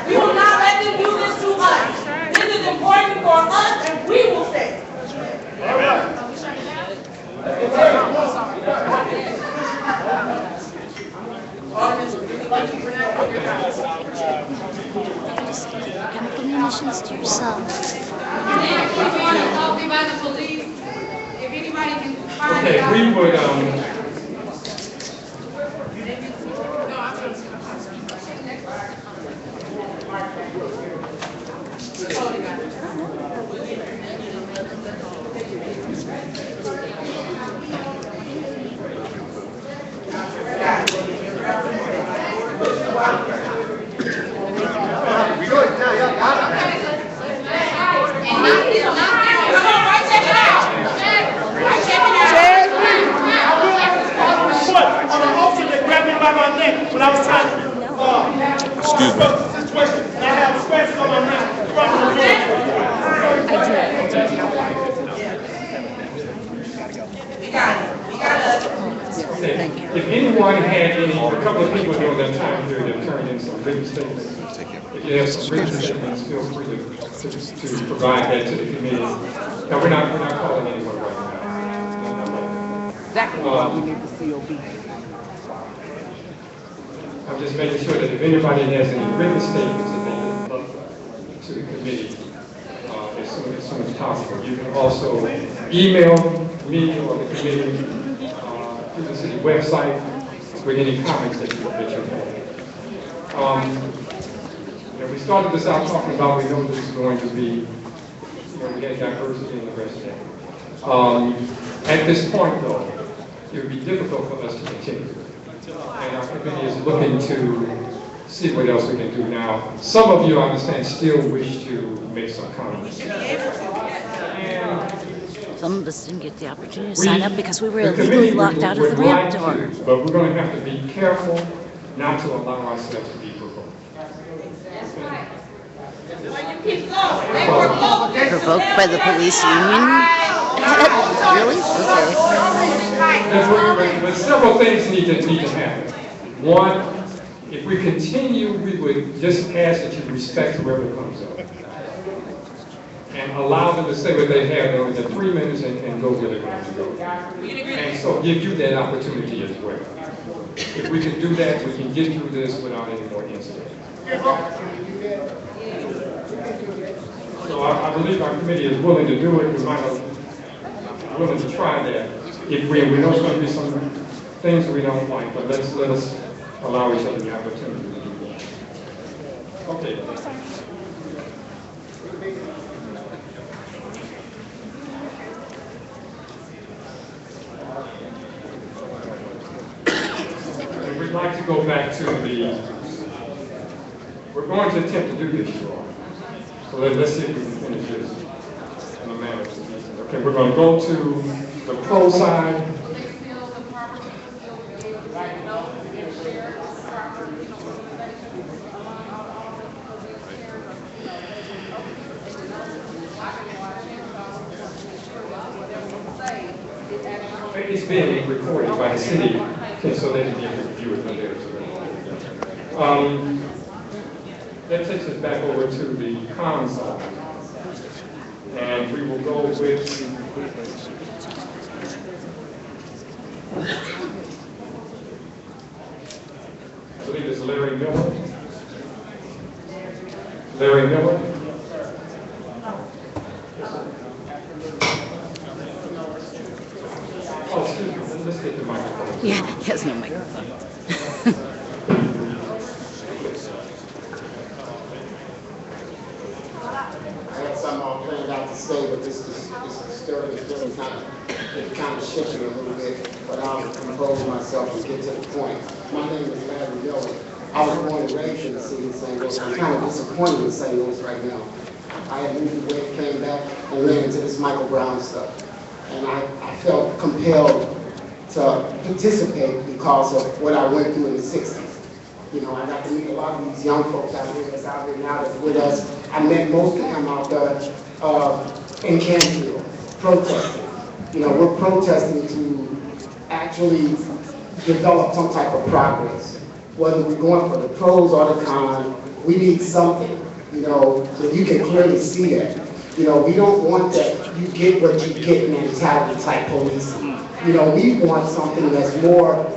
We will not let them do this to us. This is important for us, and we will stay. Chemical munitions to yourself. If you want to talk about the police, if anybody can find it okay, out. we would When I was trying to, excuse me. And I have scratches on my neck from if anyone had a couple of people during that time period have turned in some written statements. If you have some written statements, feel free to provide that to the committee. Now, we're not calling anyone right now. Exactly what we need the COB. I'm just making sure that if anybody has any written statements that they can look to the committee as soon as possible. You can also email me or the committee through the city website with any comments that you have. We started this out talking about, we know this is going to be, we had diversity in the rest of it. At this point, though, it would be difficult for us to continue. And our committee is looking to see what else we can do. Now, some of you, I understand, still wish to make some comments. Some of us didn't get the opportunity to sign up because we were illegally locked out of the ramp door. But we're going to have to be careful not to allow ourselves to be provoked. Provoked by the police union? Really? Okay. But several things need to happen. One, if we continue, we would just ask that you respect whoever comes up. And allow them to say what they have in the 3 minutes and go where they want to go. And so give you that opportunity as well. If we can do that, we can get through this without any more incidents. So I believe our committee is willing to do it. We might have willing to try that. If we know there's going to be some things we don't like, but let us allow each other the opportunity to do that. Okay. We'd like to go back to we're going to attempt to do this, you all. So let's see if we can finish this in a manner. Okay, we're going to go to the pro side. It's being recorded by the city, so they can be able to view it later. That takes us back over to the comm side. And we will go with, I believe it's Larry Miller. Larry Miller. Oh, excuse me, let's get the microphone. Yeah, he has no microphone. I had something all planned out to say, but this disturbing feeling kind of shifted a little bit, but I'll compose myself and get to the point. My name is Larry Miller. I was born and raised in the city of St. Louis. I'm kind of disappointed in St. Louis right now. I had moved away, came back, and ran into this Michael Brown stuff. And I felt compelled to participate because of what I went through in the 60s. You know, I got to meet a lot of these young folks out here that's out there now that's with us. I met most of them out there in Canfield, protesting. You know, we're protesting to actually develop some type of progress. Whether we're going for the pros or the cons, we need something, you know, so you can clearly see that. You know, we don't want that you get what you get mentality type policing. You know, we want something that's more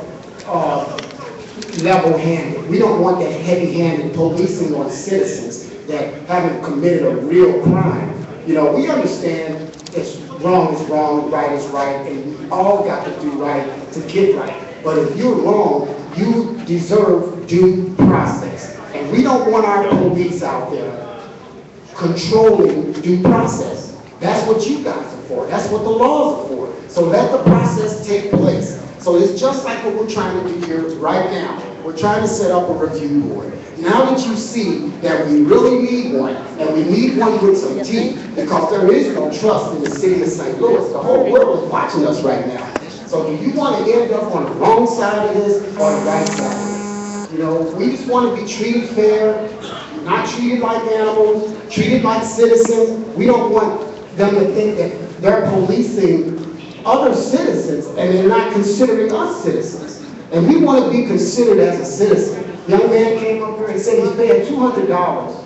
level-handed. We don't want that heavy-handed policing on citizens that haven't committed a real crime. You know, we understand it's wrong is wrong, right is right, and we all got to do right to get right. But if you're wrong, you deserve due process. And we don't want our police out there controlling due process. That's what you guys are for. That's what the laws are for. So let the process take place. So it's just like what we're trying to do here right now. We're trying to set up a review board. Now that you see that we really need one, and we need one with some teeth, because there is no trust in the city of St. Louis. The whole world is watching us right now. So do you want to end up on the wrong side of this or the right side of this? You know, we just want to be treated fair, not treated like animals, treated like citizens. We don't want them to think that they're policing other citizens and they're not considering us citizens. And we want to be considered as a citizen. Young man came up here and said he's paying $200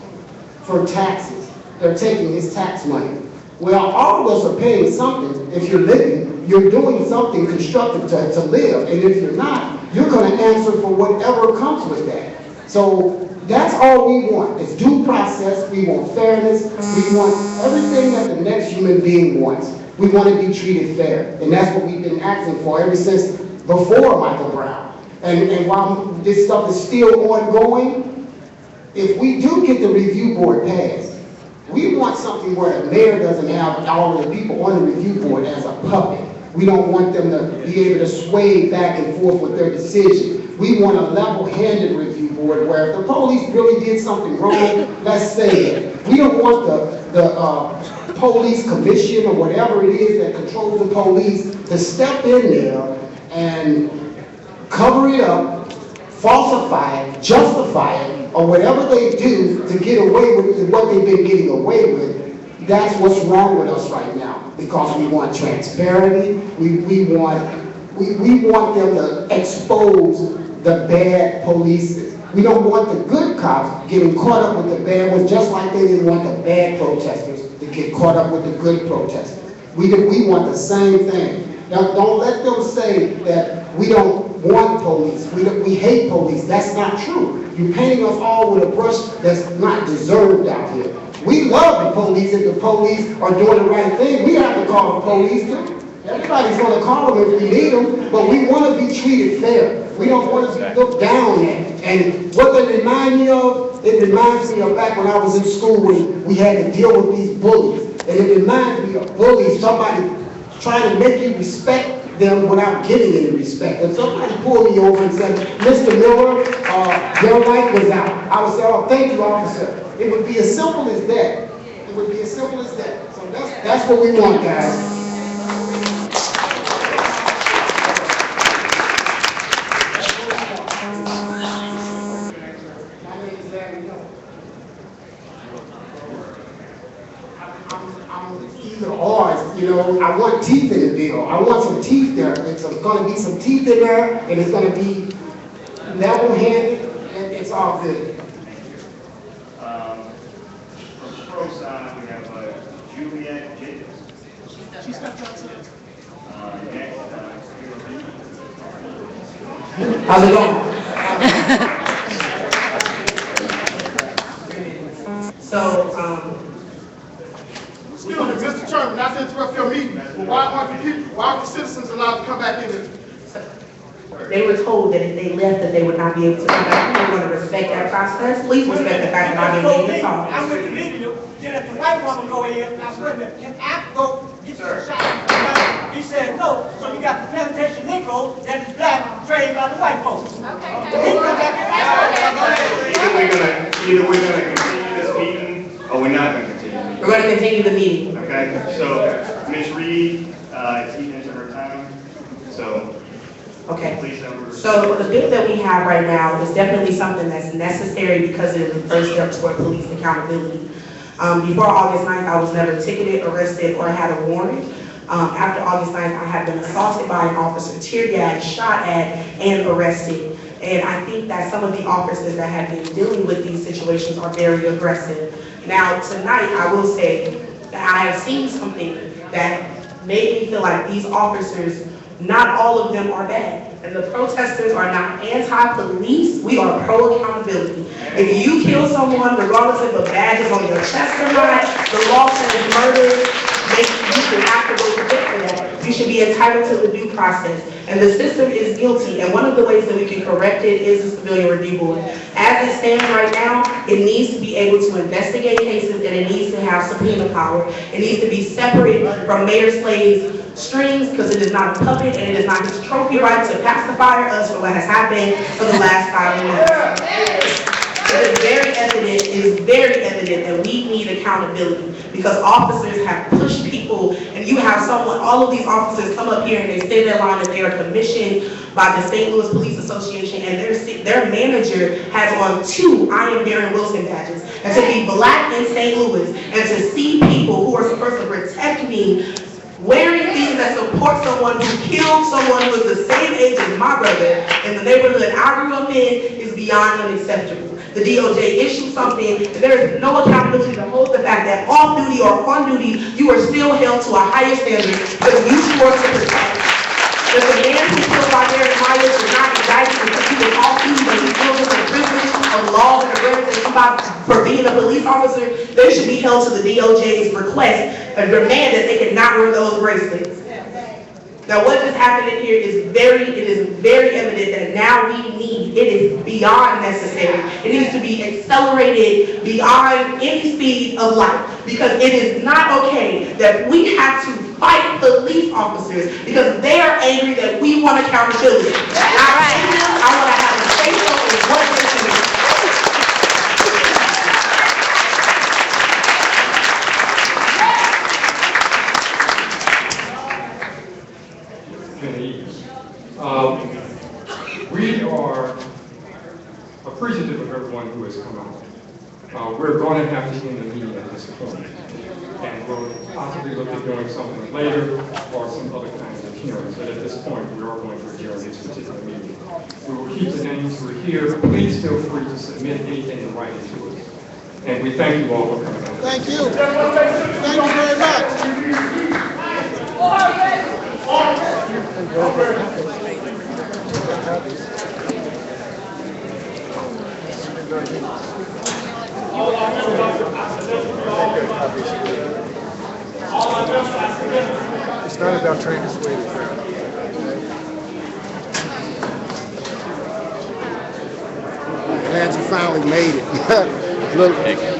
for taxes. They're taking his tax money. Well, all of us are paying something. If you're living, you're doing something constructive to live. And if you're not, you're going to answer for whatever comes with that. So that's all we want. It's due process. We want fairness. We want everything that the next human being wants. We want to be treated fair, and that's what we've been asking for ever since before Michael Brown. And while this stuff is still ongoing, if we do get the review board passed, we want something where the mayor doesn't have all of the people on the review board as a puppet. We don't want them to be able to sway back and forth with their decisions. We want a level-handed review board where if the police really did something wrong, let's say it. We don't want the police commission or whatever it is that controls the police to step in there and cover it up, falsify it, justify it, or whatever they do to get away with what they've been getting away with. That's what's wrong with us right now, because we want transparency. We want them to expose the bad police. We don't want the good cops getting caught up with the bad ones, just like they didn't want the bad protesters to get caught up with the good protesters. We want the same thing. Now, don't let them say that we don't want police, we hate police. That's not true. You're painting us all with a brush that's not deserved out here. We love the police if the police are doing the right thing. We have to call the police too. Everybody's going to call them if we need them, but we want to be treated fair. We don't want to be looked down at. And what they remind me of, it reminds me of back when I was in school when we had to deal with these bullies. And it reminds me of bullies, somebody trying to make you respect them without getting any respect. If somebody pulled me over and said, Mr. Miller, your light was out, I would say, oh, thank you, officer. It would be as simple as that. It would be as simple as that. So that's what we want, guys. I want teeth in the deal. I want some teeth there. It's going to be some teeth in there, and it's going to be level-handed, and it's all good. From pro side, we have Juliet Jacobs. She's got that How's it going? Excuse me, Mr. Chairman, not to interrupt your meeting, but why aren't the citizens allowed to come back in there? They were told that if they left, that they would not be able to come back. We're going to respect that process. Please respect the fact that I've been waiting to talk. I went to meet you, then if the white woman go in, I said, can I go get your shot? He said, no, so you got the plantation Negro that is black, trained by the white folks. Either we're gonna continue this meeting, or we're not gonna continue the meeting. We're going to continue the meeting. Okay, so Ms. Reed, it's eating into her time, so. Okay. Please don't. So the bill that we have right now is definitely something that's necessary because it is the first step toward police accountability. Before August 9th, I was never ticketed, arrested, or had a warrant. After August 9th, I have been assaulted by an officer, tear gassed, shot at, and arrested. And I think that some of the officers that have been dealing with these situations are very aggressive. Now, tonight, I will say that I have seen something that made me feel like these officers, not all of them are bad. And the protesters are not anti-police, we are pro-accountability. If you kill someone, regardless if a badge is on your chest or not, the law says murder, you should have to go to jail for that. You should be entitled to the due process. And the system is guilty, and one of the ways that we can correct it is the Civilian Review Board. As it stands right now, it needs to be able to investigate cases, and it needs to have subpoena power. It needs to be separate from Mayor Slade's strings, because it is not a puppet, and it is not his trophy right to pacify us for what has happened for the last 5 months. It is very evident that we need accountability because officers have pushed people, and you have all of these officers come up here and they say their line that they are commissioned by the St. Louis Police Association, and their manager has on 2 I Am Darren Wilson badges. And to be black in St. Louis and to see people who are supposed to protect me wearing things that support someone who killed someone who was the same age as my brother in the neighborhood I grew up in is beyond unacceptable. The DOJ issued something, and there is no accountability to hold the fact that off duty or on duty, you are still held to a higher standard because you swore to protect. That the man who killed Darren Myers was not indicted because he was off duty, but he still was the privilege of laws and the rights that somebody for being a police officer, they should be held to the DOJ's request and demand that they cannot wear those bracelets. Now, what just happened in here is very evident that now it is beyond necessary. It needs to be accelerated beyond any speed of light, because it is not okay that we have to fight police officers because they are angry that we want accountability. I want to have a say so in what they do. We are appreciative of everyone who has come out. We're going to have to end the meeting at this point, and we'll possibly look at doing something later or some other kinds of hearings, but at this point, we are going to adjourn this particular meeting. We will keep the names who are here. Please feel free to submit anything in writing to us, and we thank you all for coming out. Thank you. Thank you very much. It's not about trying to sway the crowd. Glad you finally made it. Look,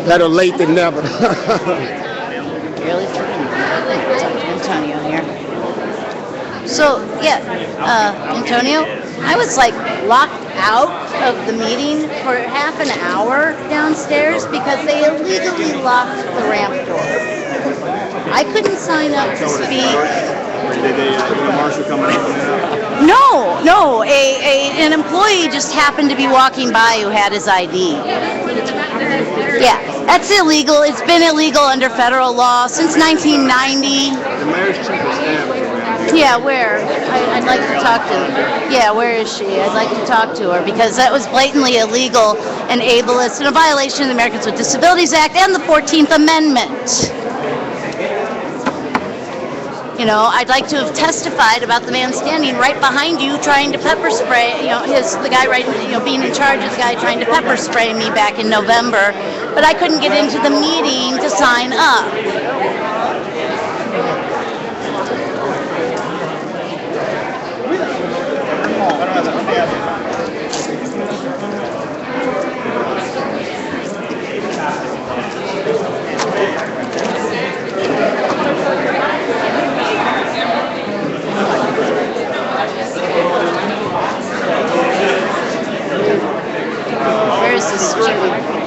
better late than never. Really freaking Antonio here. So, yeah, Antonio, I was like locked out of the meeting for half an hour downstairs because they illegally locked the ramp door. I couldn't sign up to speak. Did the marshal come out? No, an employee just happened to be walking by who had his ID. Yeah, that's illegal. It's been illegal under federal law since 1990. The mayor's chief of staff is around here. Yeah, where? I'd like to talk to her. Yeah, where is she? I'd like to talk to her because that was blatantly illegal and ableist and a violation of the Americans with Disabilities Act and the 14th Amendment. You know, I'd like to have testified about the man standing right behind you trying to pepper spray, the guy being in charge of the guy trying to pepper spray me back in November, but I couldn't get into the meeting to sign up.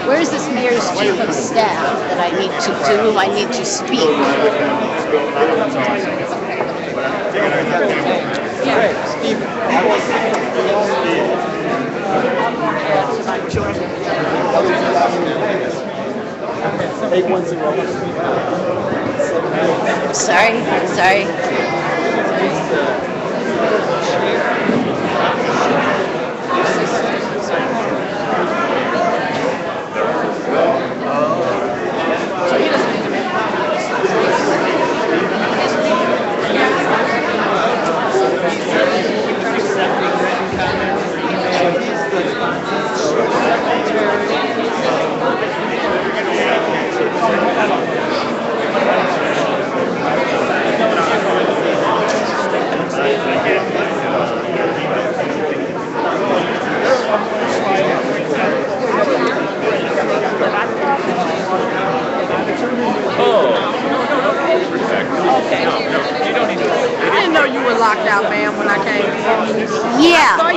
Where's this mayor's chief of staff that I need to whom I need to speak? Sorry.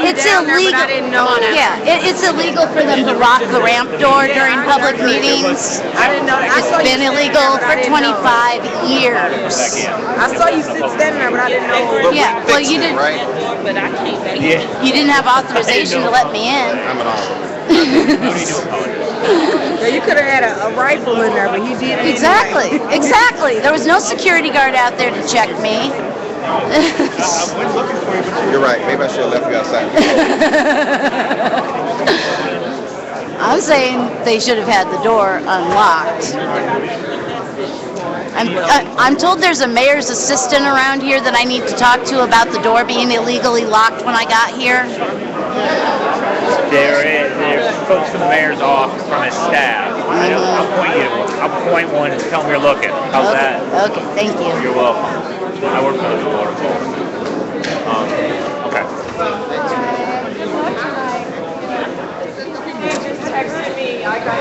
It's illegal. I didn't know that. Yeah, it's illegal for them to lock the ramp door during public meetings. I didn't know that. It's been illegal for 25 years. I saw you standing there, but I didn't know. Yeah, well, you didn't. But I can't. You didn't have authorization to let me in. I'm an officer. Yeah, you could have had a rifle in there, but you didn't. Exactly. There was no security guard out there to check me. You're right. Maybe I should have left you outside. I'm saying they should have had the door unlocked. I I'm told there's a mayor's assistant around here that I need to talk to about the door being illegally locked when I got here. There's folks from the mayor's office, from his staff. I'll point one and tell them you're looking. How's that? Okay, thank you. You're welcome. I work for the water enforcement. Okay. Texted me, I got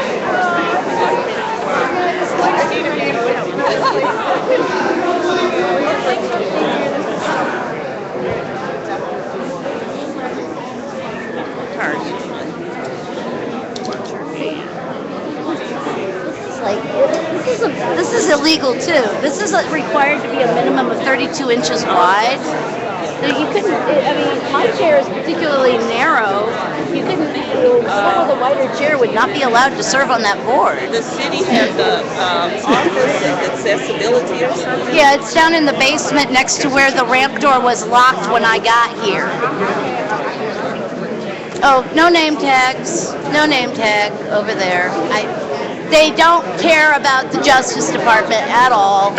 This is illegal too. This is required to be a minimum of 32 inches wide. So you couldn't, I mean, my chair is particularly narrow. You couldn't, someone with a wider chair would not be allowed to serve on that board. The city has the office of accessibility or something? Yeah, it's down in the basement next to where the ramp door was locked when I got here. Oh, no name tags. No name tag over there. They don't care about the Justice Department at all.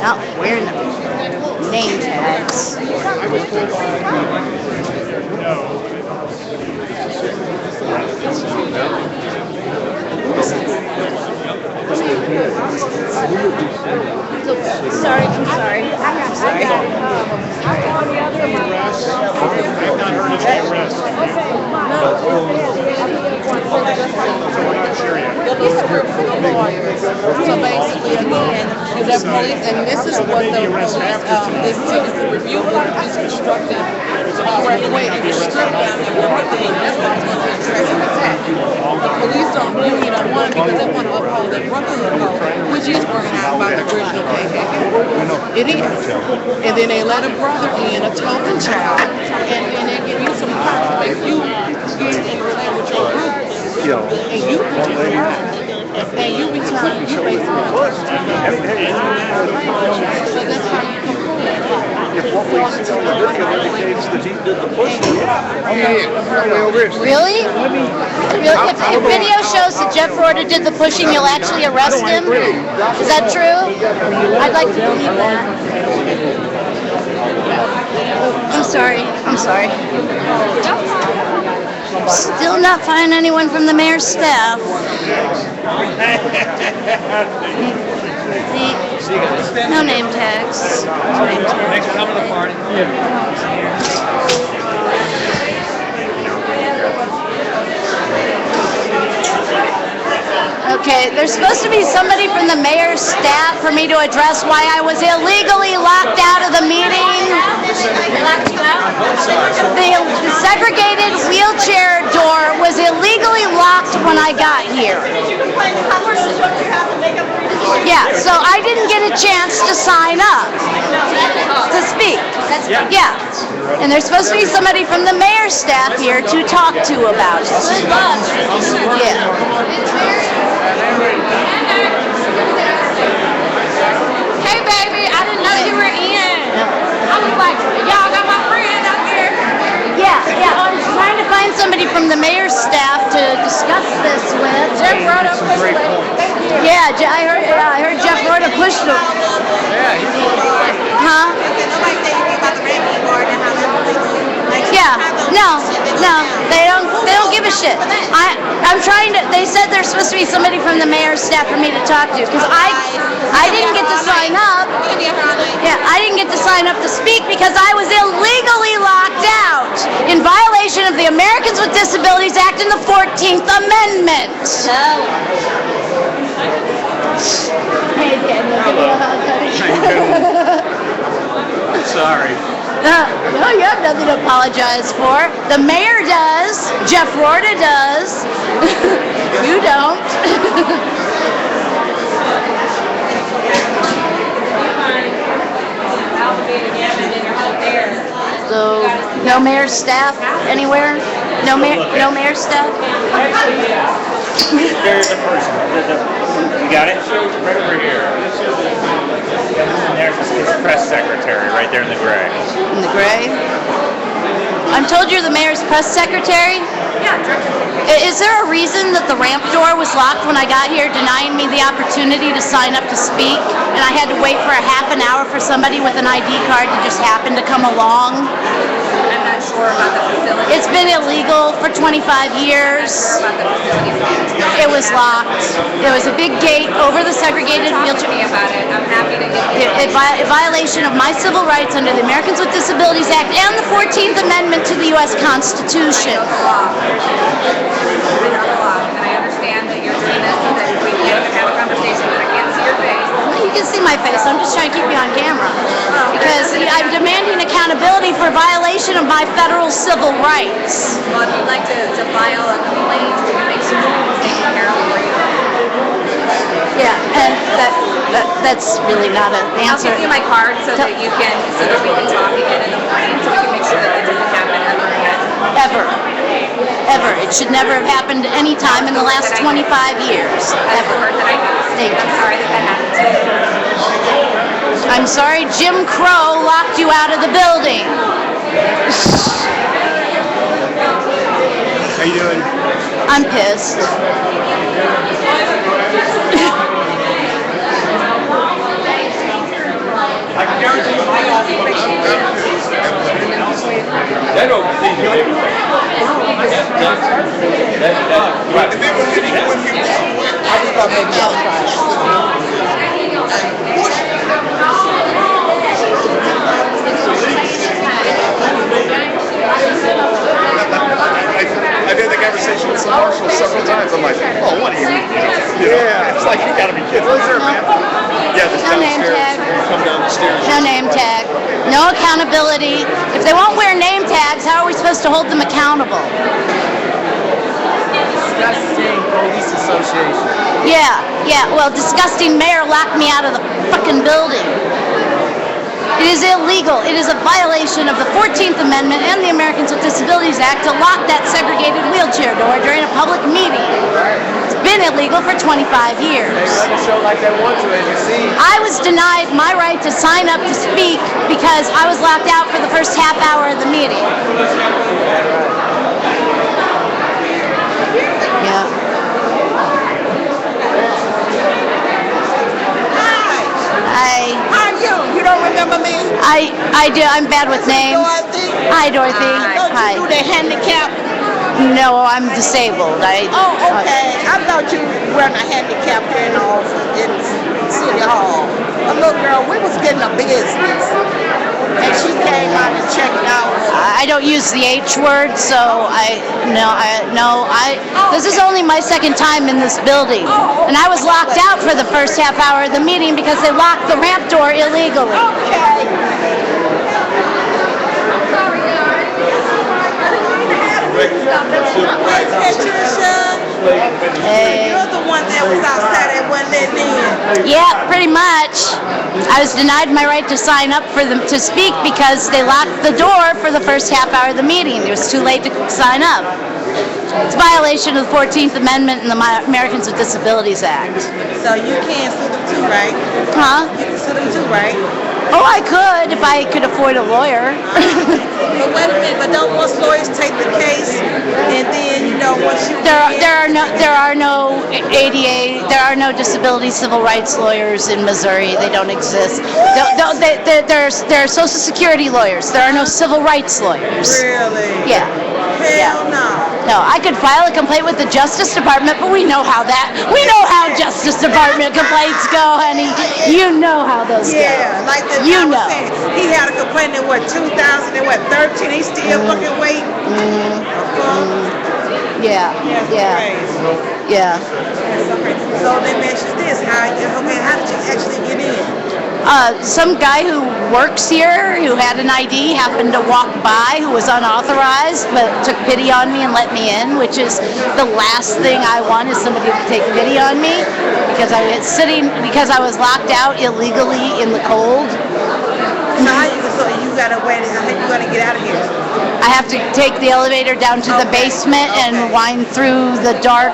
Not wearing the name tags. Sorry, I'm sorry. I got it. These are for the lawyers. So basically, again, the police, and this is what the police, this citizen review board is constructed the correct way to restrict them and everything. That's why it's going to be a treasure attack. The police don't union on one because they want to uphold their brotherhood code, which is organized by the original KKK. It is. And then they let a brother in, a token child, and then they give you some power. If you get in relate with your group, and you and you return, you basically so that's how you can prove it. If what we see on the video indicates that he did the pushing, Really? If video shows that Jeff Rorta did the pushing, you'll actually arrest him? Is that true? I'd like to believe that. I'm sorry. I'm sorry. Still not finding anyone from the mayor's staff. No name tags. No name tags. Thanks for coming to the party. Okay, there's supposed to be somebody from the mayor's staff for me to address why I was illegally locked out of the meeting. The segregated wheelchair door was illegally locked when I got here. Yeah, so I didn't get a chance to sign up to speak. Yeah. And there's supposed to be somebody from the mayor's staff here to talk to about it. Yeah. Hey, baby, I didn't know you were in. I was like, y'all got my friend up here. Yeah, I'm trying to find somebody from the mayor's staff to discuss this with. Jeff Rorta pushed it. Yeah, I heard Jeff Rorta pushed him. Huh? Yeah, no, they don't give a shit. I'm trying to, they said there's supposed to be somebody from the mayor's staff for me to talk to, because I didn't get to sign up. Yeah, I didn't get to sign up to speak because I was illegally locked out in violation of the Americans with Disabilities Act and the 14th Amendment. Hey, Sorry. No, you have nothing to apologize for. The mayor does. Jeff Rorta does. You don't. So, no mayor's staff anywhere? No mayor's staff? There's a person. You got it? Right over here. And there's his press secretary right there in the gray. In the gray? I'm told you're the mayor's press secretary? Yeah, Is there a reason that the ramp door was locked when I got here, denying me the opportunity to sign up to speak? And I had to wait for a half an hour for somebody with an ID card to just happen to come along? I'm not sure about the facility. It's been illegal for 25 years. It was locked. There was a big gate over the segregated wheelchair. Talk to me about it. I'm happy to get A violation of my civil rights under the Americans with Disabilities Act and the 14th Amendment to the U.S. Constitution. I know the law, and I understand that you're doing this so that we can have a conversation, but I can't see your face. You can see my face. I'm just trying to keep you on camera. Because I'm demanding accountability for violation of my federal civil rights. Well, if you'd like to file a complaint, we can make sure it's taken care of for you. Yeah, and that's really not an answer. I'll give you my card so that we can talk again in the morning, so we can make sure that doesn't happen ever again. Ever. It should never have happened any time in the last 25 years. That's the word that I use. I'm sorry that happened to you. I'm sorry Jim Crow locked you out of the building. How you doing? I'm pissed. I can guarantee you my last That don't continue everything. That's done. Right. And then when you I just thought maybe I did the conversation with some marshals several times. I'm like, oh, what are you? Yeah. It's like, you gotta be kidding. Where's there, man? Yeah, just No name tag. Come down the stairs. No name tag. No accountability. If they won't wear name tags, how are we supposed to hold them accountable? Disgusting police association. Yeah. Well, disgusting mayor locked me out of the fucking building. It is illegal. It is a violation of the 14th Amendment and the Americans with Disabilities Act to lock that segregated wheelchair door during a public meeting. It's been illegal for 25 years. They run the show like they want to, as you see. I was denied my right to sign up to speak because I was locked out for the first half hour of the meeting. Yeah. How are you? You don't remember me? I do. I'm bad with names. Dorothy? Hi, Dorothy. Don't Hi. you do the handicap? No, I'm disabled. Okay. I thought you were a handicap in City Hall. A little girl, we was getting a business. And she came out and checked out. I don't use the H word, so this is only my second time in this building. And I was locked out for the first half hour of the meeting because they locked the ramp door illegally. Hey. You're the one that was outside that wasn't there then. Yeah, pretty much. I was denied my right to sign up for them to speak because they locked the door for the first half hour of the meeting. It was too late to sign up. It's a violation of the 14th Amendment and the Americans with Disabilities Act. So you can't sue them too, right? Huh? You can sue them too, right? Oh, I could if I could afford a lawyer. But wait a minute, but don't most lawyers take the case and then, once you there are no ADA, there are no disability civil rights lawyers in Missouri. They don't exist. There are Social Security lawyers. There are no civil rights lawyers. Really? Yeah. Hell no. No, I could file a complaint with the Justice Department, but we know how Justice Department complaints go, honey. You know how those go. Yeah, like the guy was saying, he had a complaint in 2013, he still fucking waiting. Yeah. So they mentioned this, how did you actually get in? Some guy who works here, who had an ID, happened to walk by, who was unauthorized, but took pity on me and let me in, which is the last thing I want, is somebody to take pity on me, because I was locked out illegally in the cold. So you gotta wait, how you gonna get out of here? I have to take the elevator down to the basement and wind through the dark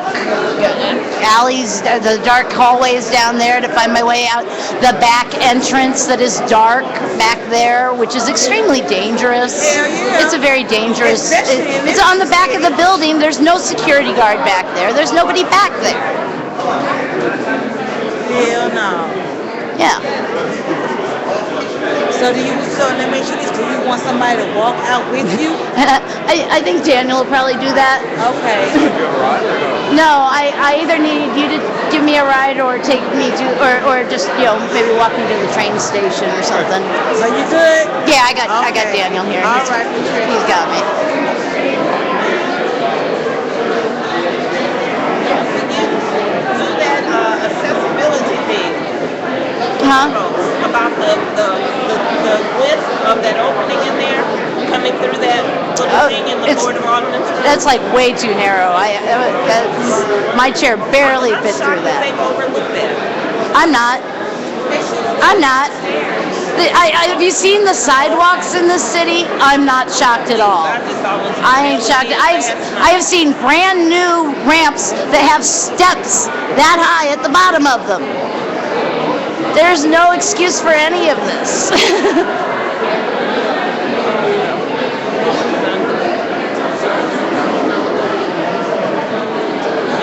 alleys, the dark hallways down there to find my way out the back entrance that is dark back there, which is extremely dangerous. It's a very dangerous. It's on the back of the building. There's no security guard back there. There's nobody back there. Hell no. Yeah. So let me ask you this, do you want somebody to walk out with you? I think Daniel will probably do that. Okay. No, I either need you to give me a ride or take me to, or just, maybe walk me to the train station or something. So you good? Yeah, I got Daniel here. All right. He's got me. Do that accessibility thing. Huh? About the width of that opening in there, coming through that little thing in the Board of Aldermen. That's like way too narrow. My chair barely fit through that. They've overlooked that. I'm not. Have you seen the sidewalks in this city? I'm not shocked at all. I ain't shocked. I have seen brand new ramps that have steps that high at the bottom of them. There's no excuse for any of this.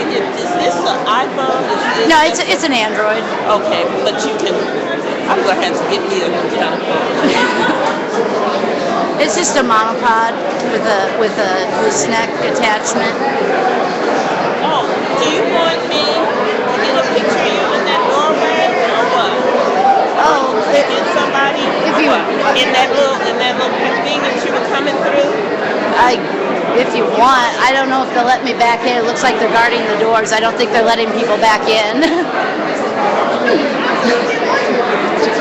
Is this an iPhone? No, it's an Android. Okay, but I'm going to have to get me a kind of phone. It's just a monopod with a gooseneck attachment. Oh, do you want me to get a picture of you in that doorway or what? Oh, get somebody if you in that little thing that you were coming through. If you want, I don't know if they'll let me back in. It looks like they're guarding the doors. I don't think they're letting people back in.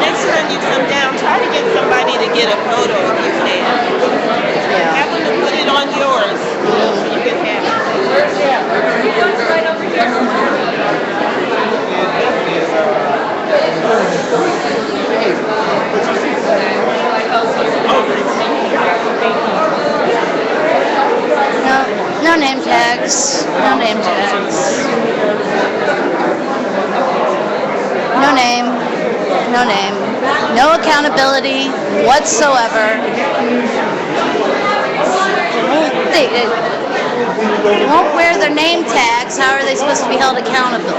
Next time you come down, try to get somebody to get a photo if you can. Yeah. Have them to put it on yours so you can have it. Right over here. No name tags. No name tags. No name. No name. No accountability whatsoever. They won't wear their name tags. How are they supposed to be held accountable?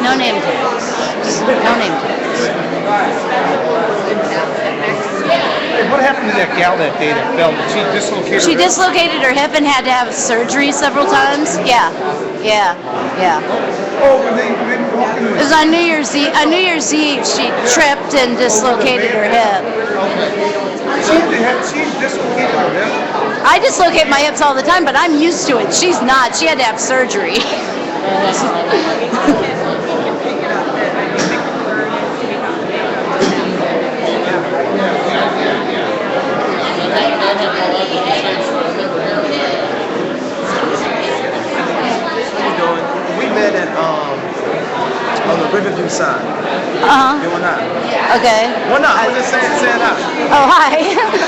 No name tags. No name tags. What happened to that gal that day that fell? She dislocated She dislocated her hip and had to have surgery several times. Yeah. Oh, when they walked in It was on New Year's Eve. On New Year's Eve, she tripped and dislocated her hip. She dislocated her hip? I dislocate my hips all the time, but I'm used to it. She's not. She had to have surgery. We met at on the Riverview side. Doing that. Okay. Well, no, I was just saying hi. Oh, hi.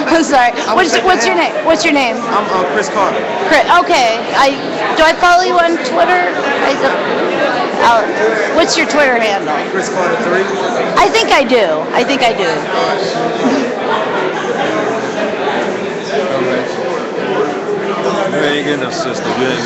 I'm sorry. What's your name? What's your name? I'm Chris Carter. Chris. Okay. Do I follow you on Twitter? What's your Twitter handle? Chris Carter 3. I think I do. You ain't getting no sister. You ain't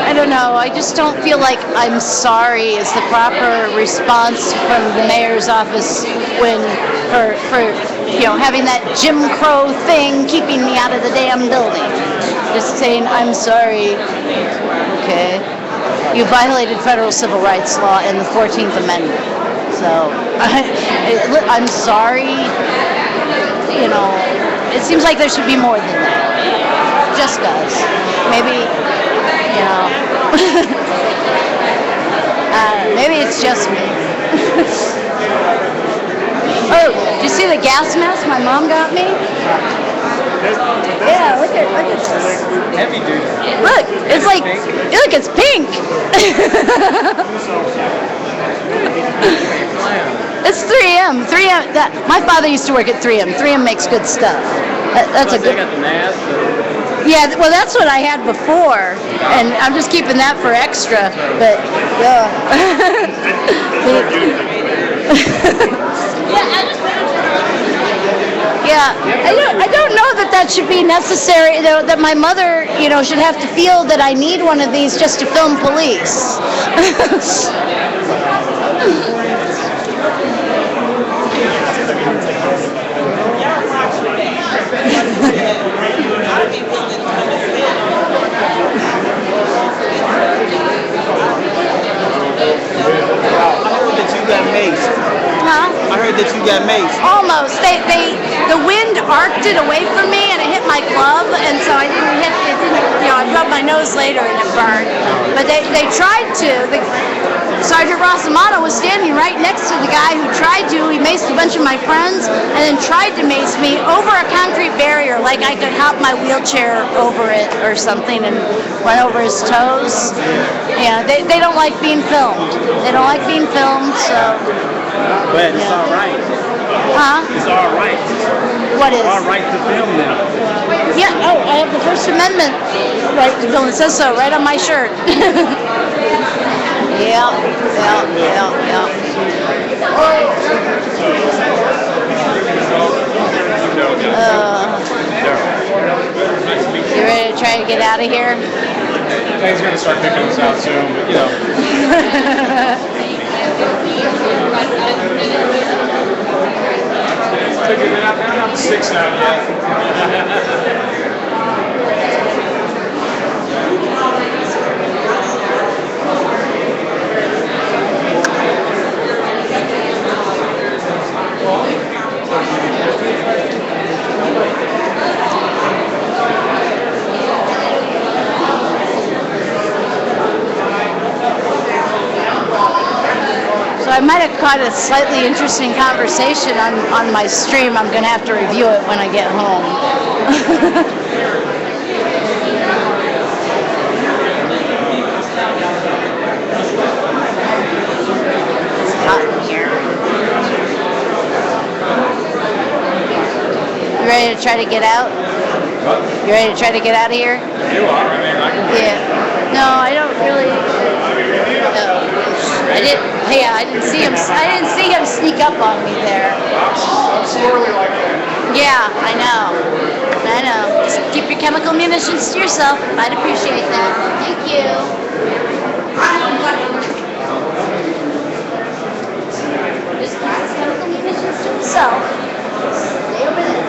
I don't know. I just don't feel like I'm sorry is the proper response from the mayor's office when for having that Jim Crow thing keeping me out of the damn building. Just saying I'm sorry. Okay. You violated federal civil rights law and the 14th Amendment. So, I'm sorry, you know, it seems like there should be more than that. Just does. Maybe, you know, maybe it's just me. Oh, did you see the gas mask my mom got me? Yeah, look at this. Heavy duty. Look, it's like, look, it's pink. It's 3M. 3M. My father used to work at 3M. 3M makes good stuff. That's a good. They got the mask. Yeah, well, that's what I had before, and I'm just keeping that for extra. But yeah. Yeah, I don't know that should be necessary, that my mother, you know, should have to feel that I need one of these just to film police. Huh? I heard that you got maced. Almost. The wind arced it away from me, and it hit my glove, and so I didn't hit. It didn't. You know, I rubbed my nose later, and it burned. But they tried to. Sergeant Rossamato was standing right next to the guy who tried to. He maced a bunch of my friends, and then tried to mace me over a concrete barrier, like I could hop my wheelchair over it or something, and went over his toes. Yeah, they don't like being filmed. They don't like being filmed, so. But it's all right. Huh? It's all right. What is? All right to film now. Yeah, oh, I have the First Amendment right to film. It says so right on my shirt. Yeah. You ready to try to get out of here? He's going to start picking us out soon, but, you know. They're not 6 out yet. So I might have caught a slightly interesting conversation on my stream. I'm going to have to review it when I get home. It's hot in here. You ready to try to get out? You ready to try to get out of here? You are. I mean, I can. Yeah. No, I don't really. No. I didn't see him. I didn't see him sneak up on me there. I'm squirrely like that. Yeah, I know. Just keep your chemical munitions to yourself. I'd appreciate that. Thank you. Just got his chemical munitions to himself. Stay over there.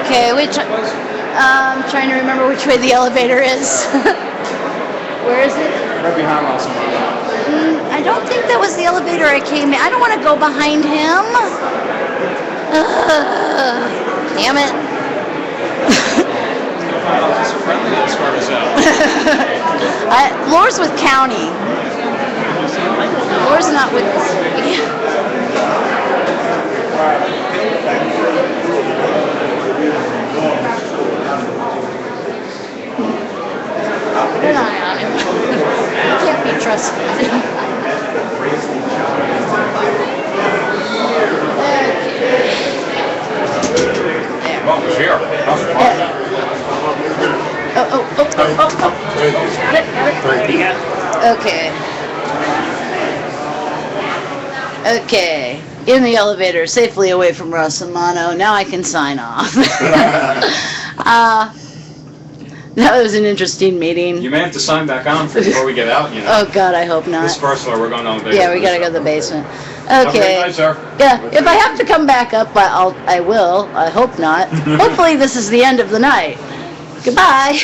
Okay, I'm trying to remember which way the elevator is. Where is it? Right behind Rossamato. I don't think that was the elevator I came in. I don't want to go behind him. Damn it. As far as Laura's with county. Laura's not with the city. Keep an eye on him. He can't be trusted. What was here? Okay. Okay. In the elevator, safely away from Rossamato. Now I can sign off. That was an interesting meeting. You may have to sign back on before we get out, you know. Oh God, I hope not. This first floor, we're going on the basement. Yeah, we gotta go to the basement. Have a great Okay. night, sir. Yeah, if I have to come back up, I will. I hope not. Hopefully this is the end of the night. Goodbye.